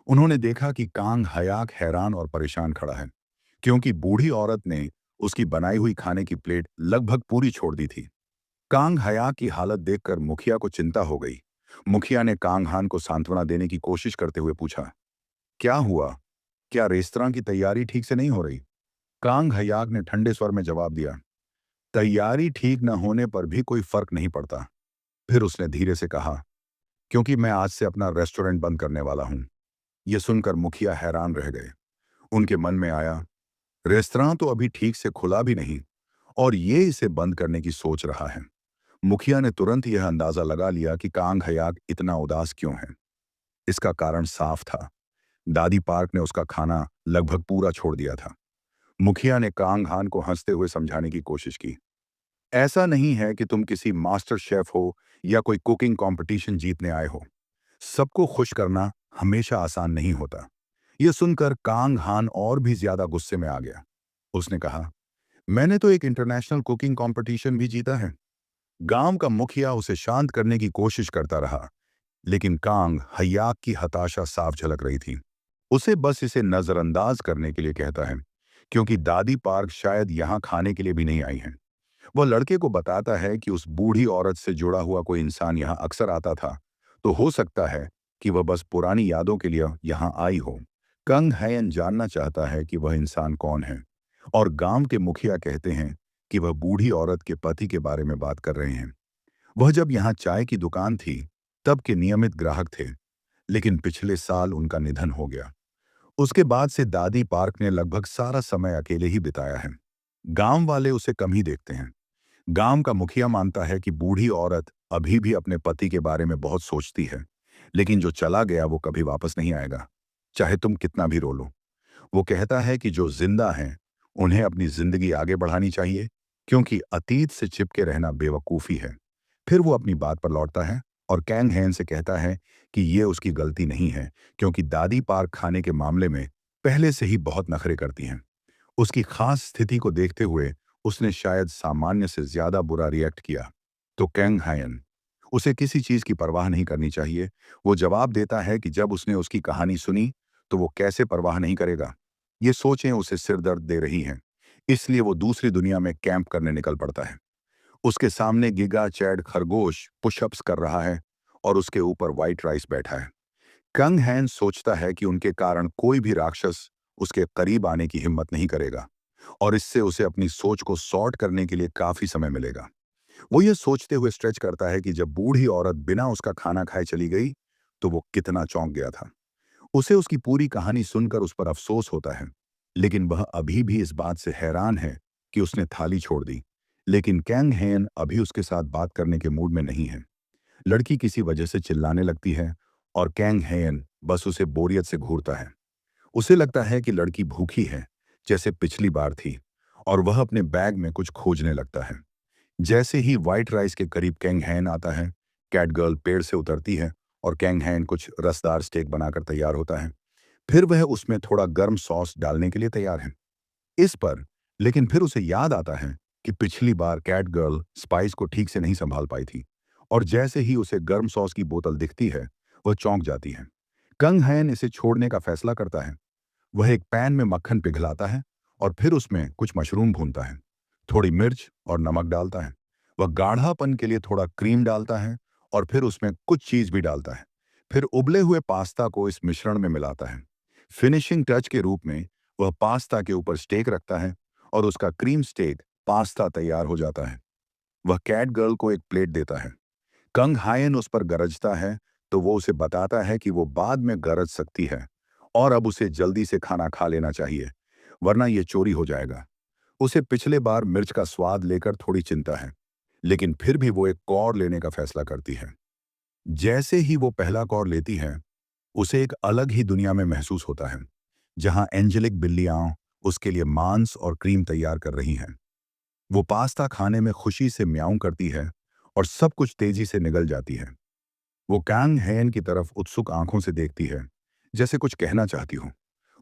उन्होंने देखा कि कांग हयाक हैरान और परेशान खड़ा है, क्योंकि बूढ़ी औरत ने उसकी बनाई हुई खाने की प्लेट लगभग पूरी छोड़ दी थी। कांग हयाक की हालत देखकर मुखिया को चिंता हो गई। मुखिया ने कांग हान को सांत्वना देने की कोशिश करते हुए पूछा, क्या हुआ? क्या रेस्तरां की तैयारी ठीक से नहीं हो रही? कांग हयाक ने ठंडे स्वर में जवाब दिया, तैयारी ठीक न होने पर भी कोई फर्क नहीं पड़ता। फिर उसने धीरे से कहा, क्योंकि मैं आज से अपना रेस्टोरेंट बंद करने वाला हूं। यह सुनकर मुखिया हैरान रह गए। उनके मन में आया, रेस्तरां तो अभी ठीक से खुला भी नहीं और ये इसे बंद करने की सोच रहा है। मुखिया ने तुरंत यह अंदाजा लगा लिया कि कांग हयाक इतना उदास क्यों है। इसका कारण साफ था। दादी पार्क ने उसका खाना लगभग पूरा छोड़ दिया था। मुखिया ने कांग हान को हंसते हुए समझाने की कोशिश की, ऐसा नहीं है कि तुम किसी मास्टर शेफ हो या कोई कुकिंग कंपटीशन जीतने आए हो। सबको खुश करना हमेशा आसान नहीं होता। यह सुनकर कांग हान और भी ज्यादा गुस्से में आ गया। उसने कहा, मैंने तो एक इंटरनेशनल कुकिंग कंपटीशन भी जीता है। गांव का मुखिया उसे शांत करने की कोशिश करता रहा, लेकिन कांग हयाक की हताशा साफ झलक रही थी। उसे बस इसे नजरअंदाज करने के लिए कहता है, क्योंकि दादी पार्क शायद यहाँ खाने के लिए भी नहीं आई है। वह लड़के को बताता है कि उस बूढ़ी औरत से जुड़ा हुआ कोई इंसान यहाँ अक्सर आता था, तो हो सकता है कि वह बस पुरानी यादों के लिए यहाँ आई हो। कंग हैन जानना चाहता है कि वह इंसान कौन है, और गांव के मुखिया कहते हैं कि वह बूढ़ी औरत के पति के बारे में बात कर रहे हैं। वह जब यहाँ चाय की दुकान थी तब के नियमित ग्राहक थे, लेकिन पिछले साल उनका निधन हो गया। उसके बाद से दादी पार्क ने लगभग सारा समय अकेले ही बिताया है। गांव वाले उसे कम ही देखते हैं। गांव का मुखिया मानता है कि बूढ़ी औरत अभी भी अपने पति के बारे में बहुत सोचती है, लेकिन जो चला गया वो कभी वापस नहीं आएगा, चाहे तुम कितना भी रो लो। वो कहता है कि जो जिंदा हैं उन्हें अपनी जिंदगी आगे बढ़ानी चाहिए, क्योंकि अतीत से चिपके रहना बेवकूफ़ी है। फिर वो अपनी बात पर लौटता है और कैंग हैन से कहता है कि ये उसकी गलती नहीं है, क्योंकि दादी पार्क खाने के मामले में पहले से ही बहुत नखरे करती हैं। उसकी खास स्थिति को देखते हुए उसने शायद सामान्य से ज्यादा बुरा रिएक्ट किया। तो कैंग हायन, उसे किसी चीज की परवाह नहीं करनी चाहिए। वो जवाब देता है कि जब उसने उसकी कहानी सुनी तो वो कैसे परवाह नहीं करेगा। ये सोचें उसे सिर दर्द दे रही हैं, इसलिए वो दूसरी दुनिया में कैंप करने निकल पड़ता है। उसके सामने गिगा चैड खरगोश पुशअप्स कर रहा है और उसके ऊपर व्हाइट राइस बैठा है। कंग हैन सोचता है कि उनके कारण कोई भी राक्षस उसके करीब आने की हिम्मत नहीं करेगा, और इससे उसे अपनी सोच को सॉर्ट करने के लिए काफी समय मिलेगा। वो ये सोचते हुए स्ट्रेच करता है कि जब बूढ़ी औरत बिना उसका खाना खाए चली गई तो वो कितना चौंक गया था। उसे उसकी पूरी कहानी सुनकर उस पर अफसोस होता है, लेकिन वह अभी भी इस बात से हैरान है कि उसने थाली छोड़ दी। लेकिन कैंग हेन अभी उसके साथ बात करने के मूड में नहीं है। लड़की किसी वजह से चिल्लाने लगती है और कैंग हेन बस उसे बोरियत से घूरता है। उसे लगता है कि लड़की भूखी है, जैसे पिछली बार थी, और वह अपने बैग में कुछ खोजने लगता है। जैसे ही व्हाइट राइस के करीब कैंग हैन आता है, कैट गर्ल पेड़ से उतरती है और कैंग हैन कुछ रसदार स्टेक बनाकर तैयार होता है। फिर वह उसमें थोड़ा गर्म सॉस डालने के लिए तैयार है। इस पर लेकिन फिर उसे याद आता है कि पिछली बार कैट गर्ल स्पाइस को ठीक से नहीं संभाल पाई थी, और जैसे ही उसे गर्म सॉस की बोतल दिखती है वह चौंक जाती है। कंग हैन इसे छोड़ने का फैसला करता है। वह एक पैन में मक्खन पिघलाता है और फिर उसमें कुछ मशरूम भूनता है। थोड़ी मिर्च और नमक डालता है। वह गाढ़ापन के लिए थोड़ा क्रीम डालता है और फिर उसमें कुछ चीज भी डालता है। फिर उबले हुए पास्ता को इस मिश्रण में मिलाता है। फिनिशिंग टच के रूप में वह पास्ता के ऊपर स्टेक रखता है और उसका क्रीम स्टेक पास्ता तैयार हो जाता है। वह कैट गर्ल को एक प्लेट देता है। कंग हायन उस पर गरजता है, तो वो उसे बताता है कि वो बाद में गरज सकती है और अब उसे जल्दी से खाना खा लेना चाहिए, वरना ये चोरी हो जाएगा। उसे पिछले बार मिर्च का स्वाद लेकर थोड़ी चिंता है, लेकिन फिर भी वो एक कौर लेने का फैसला करती है। जैसे ही वो पहला कौर लेती है, उसे एक अलग ही दुनिया में महसूस होता है, जहां एंजेलिक बिल्लियां उसके लिए मांस और क्रीम तैयार कर रही हैं। वो पास्ता खाने में खुशी से म्याऊं करती है और सब कुछ तेजी से निगल जाती है। वो कैंग हैन की तरफ उत्सुक आंखों से देखती है, जैसे कुछ कहना चाहती हो।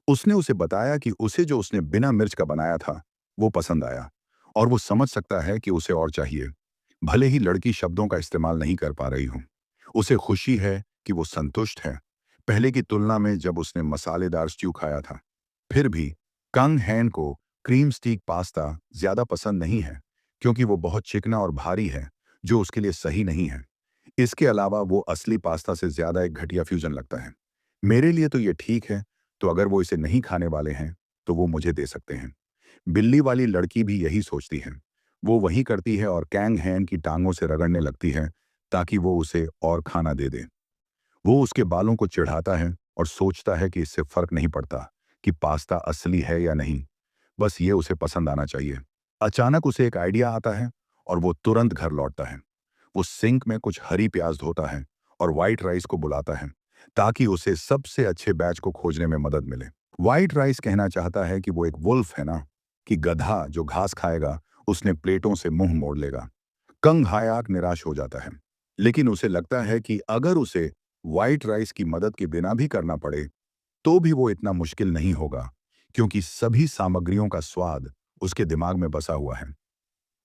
उसने उसे बताया कि उसे जो उसने बिना मिर्च का बनाया था वो पसंद आया, और वो समझ सकता है कि उसे और चाहिए, भले ही लड़की शब्दों का इस्तेमाल नहीं कर पा रही हो। उसे खुशी है कि वो संतुष्ट है, पहले की तुलना में जब उसने मसालेदार स्ट्यू खाया था। फिर भी कंग हैन को क्रीम स्टीक पास्ता ज्यादा पसंद नहीं है, क्योंकि वो बहुत चिकना और भारी है, जो उसके लिए सही नहीं है। इसके अलावा वो असली पास्ता से ज्यादा एक घटिया फ्यूजन लगता है। मेरे लिए तो ये ठीक है, तो अगर वो इसे नहीं खाने वाले हैं तो वो मुझे दे सकते हैं। बिल्ली वाली लड़की भी यही सोचती है। वो वही करती है और कैंग हैन की टांगों से रगड़ने लगती है ताकि वो उसे और खाना दे दे। वो उसके बालों को चिढ़ाता है और सोचता है कि इससे फर्क नहीं पड़ता कि पास्ता असली है या नहीं, बस ये उसे पसंद आना चाहिए। अचानक उसे एक आइडिया आता है और वो तुरंत घर लौटता है। वो सिंक में कुछ हरी प्याज धोता है और व्हाइट राइस को बुलाता है, ताकि उसे सबसे अच्छे बैच को खोजने में मदद मिले। व्हाइट राइस कहना चाहता है कि वो एक वुल्फ है ना, कि गधा जो घास खाएगा उसने प्लेटों से मुंह मोड़ लेगा। कंग हायाक निराश हो जाता है, लेकिन उसे लगता है कि अगर उसे व्हाइट राइस की मदद के बिना भी करना पड़े तो भी वो इतना मुश्किल नहीं होगा, क्योंकि सभी सामग्रियों का स्वाद उसके दिमाग में बसा हुआ है।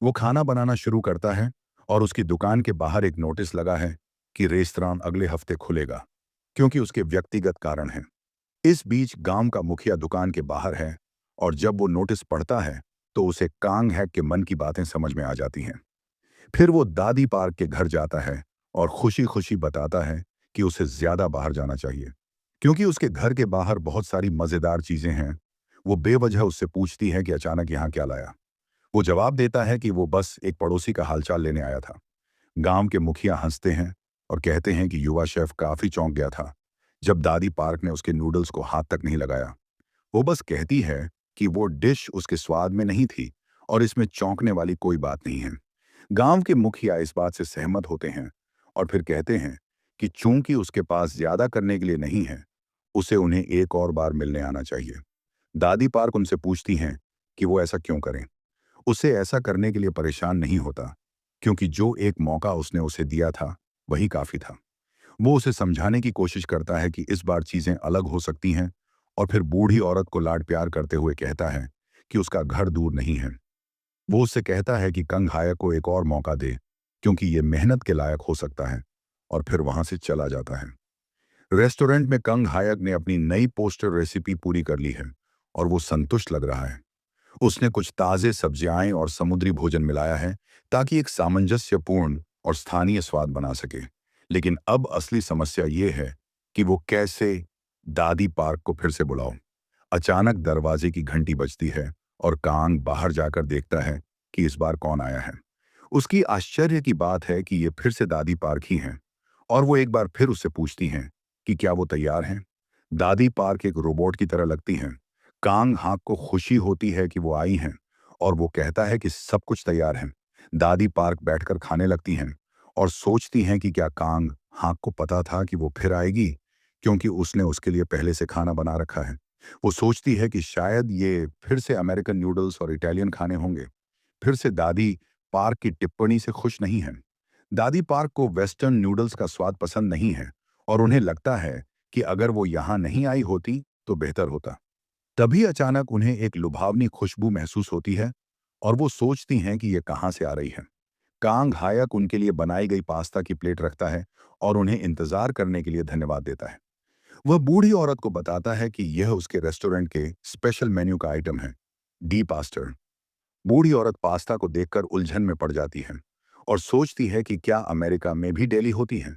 वो खाना बनाना शुरू करता है और उसकी दुकान के बाहर एक नोटिस लगा है कि रेस्तरां अगले हफ्ते खुलेगा, क्योंकि उसके व्यक्तिगत कारण हैं। इस बीच गांव का मुखिया दुकान के बाहर है और जब वो नोटिस पढ़ता है तो उसे कांग हैक के मन की बातें समझ में आ जाती हैं। फिर वो दादी पार्क के घर जाता है और खुशी खुशी बताता है कि उसे ज्यादा बाहर जाना चाहिए, क्योंकि उसके घर के बाहर बहुत सारी मजेदार चीजें हैं। वो बेवजह उससे पूछती है कि अचानक यहाँ क्या लाया। वो जवाब देता है कि वो बस एक पड़ोसी का हालचाल लेने आया था। गांव के मुखिया हंसते हैं और कहते हैं कि युवा शेफ काफी चौंक गया था जब दादी पार्क ने उसके नूडल्स को हाथ तक नहीं लगाया। वो बस कहती है कि वो डिश उसके स्वाद में नहीं थी और इसमें चौंकने वाली कोई बात नहीं है। गांव के मुखिया इस बात से सहमत होते हैं और फिर कहते हैं कि चूंकि उसके पास ज्यादा करने के लिए नहीं है, उसे उन्हें एक और बार मिलने आना चाहिए। दादी पार्क उनसे पूछती हैं कि वो ऐसा क्यों करें। उसे ऐसा करने के लिए परेशान नहीं होता, क्योंकि जो एक मौका उसने उसे दिया था वही काफी था। वो उसे समझाने की कोशिश करता है कि इस बार चीजें अलग हो सकती हैं और फिर बूढ़ी औरत को लाड प्यार करते हुए कहता है कि उसका घर दूर नहीं है। वो उससे कहता है कि कंग हायक को एक और मौका दे, क्योंकि ये मेहनत के लायक हो सकता है, और फिर वहां से चला जाता है। रेस्टोरेंट में कंग हायक ने अपनी नई पोस्टर रेसिपी पूरी कर ली है और वो संतुष्ट लग रहा है। उसने कुछ ताजे सब्जियां और समुद्री भोजन मिलाया है ताकि एक सामंजस्यपूर्ण और स्थानीय स्वाद बना सके। लेकिन अब असली समस्या ये है कि वो कैसे दादी पार्क को फिर से बुलाओ। अचानक दरवाजे की घंटी बजती है और कांग बाहर जाकर देखता है कि इस बार कौन आया है। उसकी आश्चर्य की बात है कि ये फिर से दादी पार्क ही हैं और वो एक बार फिर उससे पूछती हैं कि क्या वो तैयार हैं। दादी पार्क एक रोबोट की तरह लगती हैं। कांग हाक को खुशी होती है कि वो आई हैं और वो कहता है कि सब कुछ तैयार है। दादी पार्क बैठकर खाने लगती हैं और सोचती हैं कि क्या कांग हाक को पता था कि वो फिर आएगी, क्योंकि उसने उसके लिए पहले से खाना बना रखा है। वो सोचती है कि शायद ये फिर से अमेरिकन नूडल्स और इटालियन खाने होंगे। फिर से दादी पार्क की टिप्पणी से खुश नहीं है। दादी पार्क को वेस्टर्न नूडल्स का स्वाद पसंद नहीं है और उन्हें लगता है कि अगर वो यहाँ नहीं आई होती तो बेहतर होता। तभी अचानक उन्हें एक लुभावनी खुशबू महसूस होती है और वो सोचती हैं कि ये कहाँ से आ रही है। कांग हायक उनके लिए बनाई गई पास्ता की प्लेट रखता है और उन्हें इंतजार करने के लिए धन्यवाद देता है। वह बूढ़ी औरत को बताता है कि यह उसके रेस्टोरेंट के स्पेशल मेन्यू का आइटम है, डी पास्टर। बूढ़ी औरत पास्ता को देखकर उलझन में पड़ जाती है और सोचती है कि क्या अमेरिका में भी डेली होती है।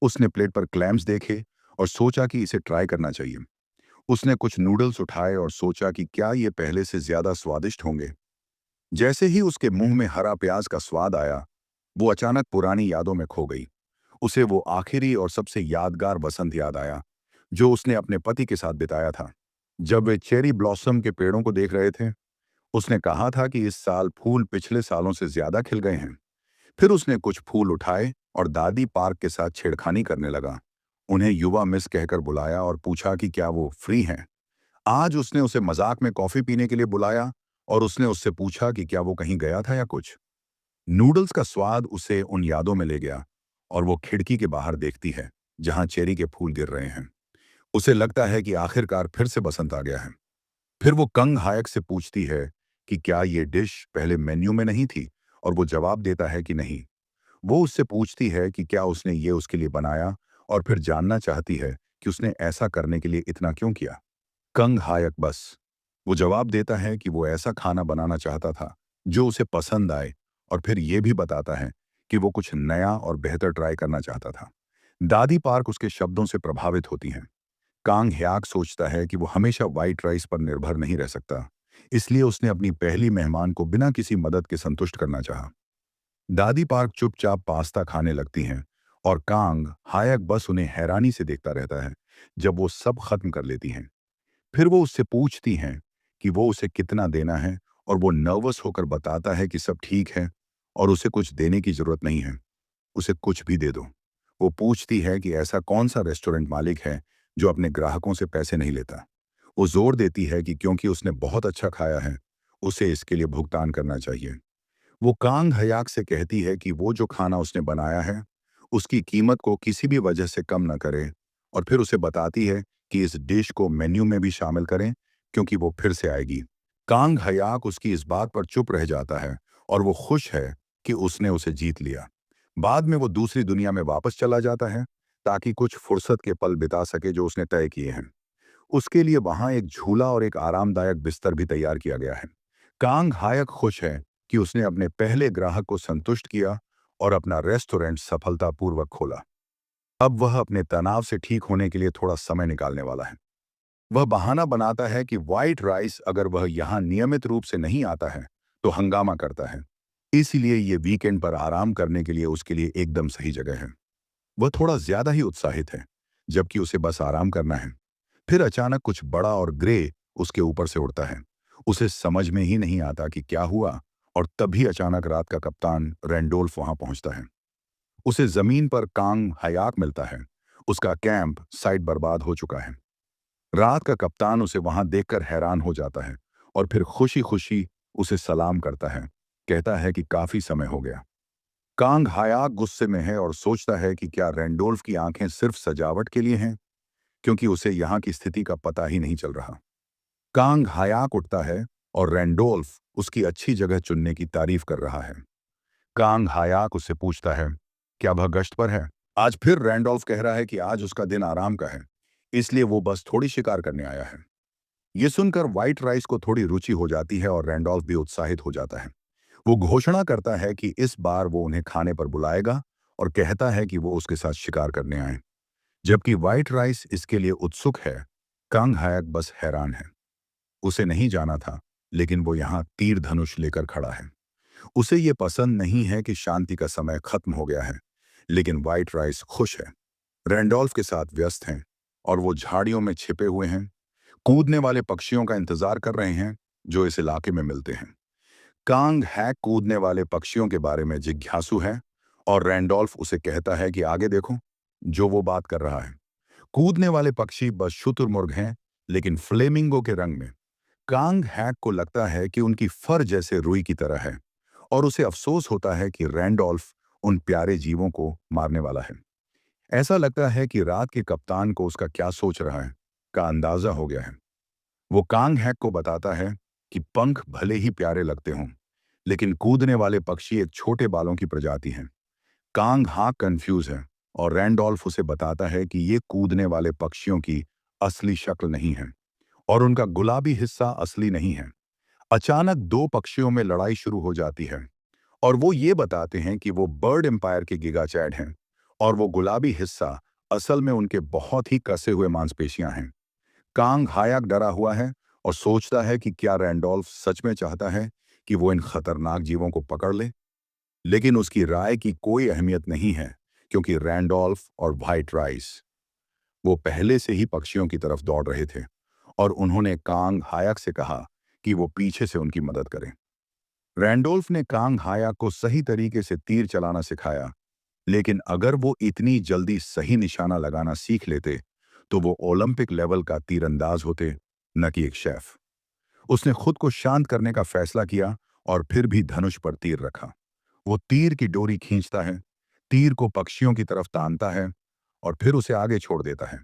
उसने प्लेट पर क्लैम्स देखे और सोचा कि इसे ट्राई करना चाहिए। उसने कुछ नूडल्स उठाए और सोचा कि क्या ये पहले से ज्यादा स्वादिष्ट होंगे। जैसे ही उसके मुंह में हरा प्याज का स्वाद आया, वो अचानक पुरानी यादों में खो गई। उसे वो आखिरी और सबसे यादगार वसंत याद आया जो उसने अपने पति के साथ बिताया था, जब वे चेरी ब्लॉसम के पेड़ों को देख रहे थे। उसने कहा था कि इस साल फूल पिछले सालों से ज्यादा खिल गए हैं। फिर उसने कुछ फूल उठाए और दादी पार्क के साथ छेड़खानी करने लगा। उन्हें युवा मिस कहकर बुलाया और पूछा कि क्या वो फ्री हैं। आज उसने उसे मजाक में कॉफी पीने के लिए बुलाया और उसने उससे पूछा कि क्या वो कहीं गया था या कुछ। नूडल्स का स्वाद उसे उन यादों में ले गया और वो खिड़की के बाहर देखती है जहां चेरी के फूल गिर रहे हैं। उसे लगता है कि आखिरकार फिर से बसंत आ गया है। फिर वो कंग हायक से पूछती है कि क्या ये डिश पहले मेन्यू में नहीं थी और वो जवाब देता है कि नहीं। वो उससे पूछती है कि क्या उसने ये उसके लिए बनाया और फिर जानना चाहती है कि उसने ऐसा करने के लिए इतना क्यों किया। कंग हायक बस वो जवाब देता है कि वो ऐसा खाना बनाना चाहता था जो उसे पसंद आए, और फिर ये भी बताता है कि वो कुछ नया और बेहतर ट्राई करना चाहता था। दादी पार्क उसके शब्दों से प्रभावित होती हैं। कांग ह्याक सोचता है कि वो हमेशा व्हाइट राइस पर निर्भर नहीं रह सकता, इसलिए उसने अपनी पहली मेहमान को बिना किसी मदद के संतुष्ट करना चाहा। दादी पार्क चुपचाप पास्ता खाने लगती हैं और कांग हायक बस उन्हें हैरानी से देखता रहता है जब वो सब खत्म कर लेती हैं। फिर वो उससे पूछती हैं कि वो उसे कितना देना है और वो नर्वस होकर बताता है कि सब ठीक है और उसे कुछ देने की जरूरत नहीं है, उसे कुछ भी दे दो। वो पूछती है कि ऐसा कौन सा रेस्टोरेंट मालिक है जो अपने ग्राहकों से पैसे नहीं लेता। वो जोर देती है कि क्योंकि उसने बहुत अच्छा खाया है, उसे इसके लिए भुगतान करना चाहिए। वो कांग हयाक से कहती है कि वो जो खाना उसने बनाया है उसकी कीमत को किसी भी वजह से कम न करे, और फिर उसे बताती है कि इस डिश को मेन्यू में भी शामिल करें क्योंकि वो फिर से आएगी। कांग हयाक उसकी इस बात पर चुप रह जाता है और वो खुश है कि उसने उसे जीत लिया। बाद में वो दूसरी दुनिया में वापस चला जाता है ताकि कुछ फुर्सत के पल बिता सके जो उसने तय किए हैं। उसके लिए वहां एक झूला और एक आरामदायक बिस्तर भी तैयार किया गया है। कांग हायक खुश है कि उसने अपने पहले ग्राहक को संतुष्ट किया और अपना रेस्टोरेंट सफलतापूर्वक खोला। अब वह अपने तनाव से ठीक होने के लिए थोड़ा समय निकालने वाला है। वह बहाना बनाता है कि व्हाइट राइस अगर वह यहाँ नियमित रूप से नहीं आता है तो हंगामा करता है, इसलिए ये वीकेंड पर आराम करने के लिए उसके लिए एकदम सही जगह है। वह थोड़ा ज्यादा ही उत्साहित है, जबकि उसे बस आराम करना है। फिर अचानक कुछ बड़ा और ग्रे उसके ऊपर से उड़ता है। उसे समझ में ही नहीं आता कि क्या हुआ, और तभी अचानक रात का कप्तान रैंडोल्फ वहां पहुंचता है। उसे जमीन पर कांग हयाक मिलता है। उसका कैंप साइट बर्बाद हो चुका है। रात का कप्तान उसे वहां देखकर हैरान हो जाता है और फिर खुशी खुशी उसे सलाम करता है। कहता है कि काफी समय हो गया। कांग हयाक गुस्से में है और सोचता है कि क्या रैंडोल्फ की आंखें सिर्फ सजावट के लिए हैं, क्योंकि उसे यहाँ की स्थिति का पता ही नहीं चल रहा। कांग हयाक उठता है और रैंडोल्फ उसकी अच्छी जगह चुनने की तारीफ कर रहा है। कांग हयाक उससे पूछता है, क्या वह गश्त पर है? आज फिर रैंडोल्फ कह रहा है कि आज उसका दिन आराम का है, इसलिए वो बस थोड़ी शिकार करने आया है। ये सुनकर व्हाइट राइस को थोड़ी रुचि हो जाती है और रैंडोल्फ भी उत्साहित हो जाता है। वो घोषणा करता है कि इस बार वो उन्हें खाने पर बुलाएगा और कहता है कि वो उसके साथ शिकार करने आए। जबकि व्हाइट राइस इसके लिए उत्सुक है, कांग हायक बस हैरान है। उसे नहीं जाना था, लेकिन वो यहाँ तीर धनुष लेकर खड़ा है। उसे ये पसंद नहीं है कि शांति का समय खत्म हो गया है, लेकिन व्हाइट राइस खुश है। रैंडोल्फ के साथ व्यस्त हैं और वो झाड़ियों में छिपे हुए हैं, कूदने वाले पक्षियों का इंतजार कर रहे हैं जो इस इलाके में मिलते हैं। कांग हैक कूदने वाले पक्षियों के बारे में जिज्ञासु है और रैंडोल्फ उसे कहता है कि आगे देखो, जो वो बात कर रहा है। कूदने वाले पक्षी बस शुतुरमुर्ग हैं, लेकिन फ्लेमिंगो के रंग में। कांग हैक को लगता है कि उनकी फर जैसे रुई की तरह है, और उसे अफसोस होता है कि रैंडोल्फ उन प्यारे जीवों को मारने वाला है। ऐसा लगता है कि रात के कप्तान को उसका क्या सोच रहा है का अंदाजा हो गया है। वो कांग हैक को बताता है कि पंख भले ही प्यारे लगते हों, लेकिन कूदने वाले पक्षी एक छोटे बालों की प्रजाति हैं। कांग हाँ कंफ्यूज है और रैंडोल्फ उसे बताता है कि ये कूदने वाले पक्षियों की असली शक्ल नहीं है और उनका गुलाबी हिस्सा असली नहीं है। अचानक दो पक्षियों में लड़ाई शुरू हो जाती है और वो ये बताते हैं कि वो बर्ड एम्पायर के गिगाचैड हैं और वो गुलाबी हिस्सा असल में उनके बहुत ही कसे हुए मांसपेशियां हैं। कांग हायक डरा हुआ है और सोचता है कि क्या रैंडोल्फ सच में चाहता है कि वो इन खतरनाक जीवों को पकड़ ले। लेकिन उसकी राय की कोई अहमियत नहीं है, क्योंकि रैंडोल्फ और व्हाइट राइस वो पहले से ही पक्षियों की तरफ दौड़ रहे थे और उन्होंने कांग हायक से कहा कि वो पीछे से उनकी मदद करें। रैंडोल्फ ने कांग हायक को सही तरीके से तीर चलाना सिखाया, लेकिन अगर वो इतनी जल्दी सही निशाना लगाना सीख लेते तो वो ओलंपिक लेवल का तीरंदाज होते, न कि एक शेफ। उसने खुद को शांत करने का फैसला किया और फिर भी धनुष पर तीर रखा। वो तीर की डोरी खींचता है, तीर को पक्षियों की तरफ तानता है और फिर उसे आगे छोड़ देता है।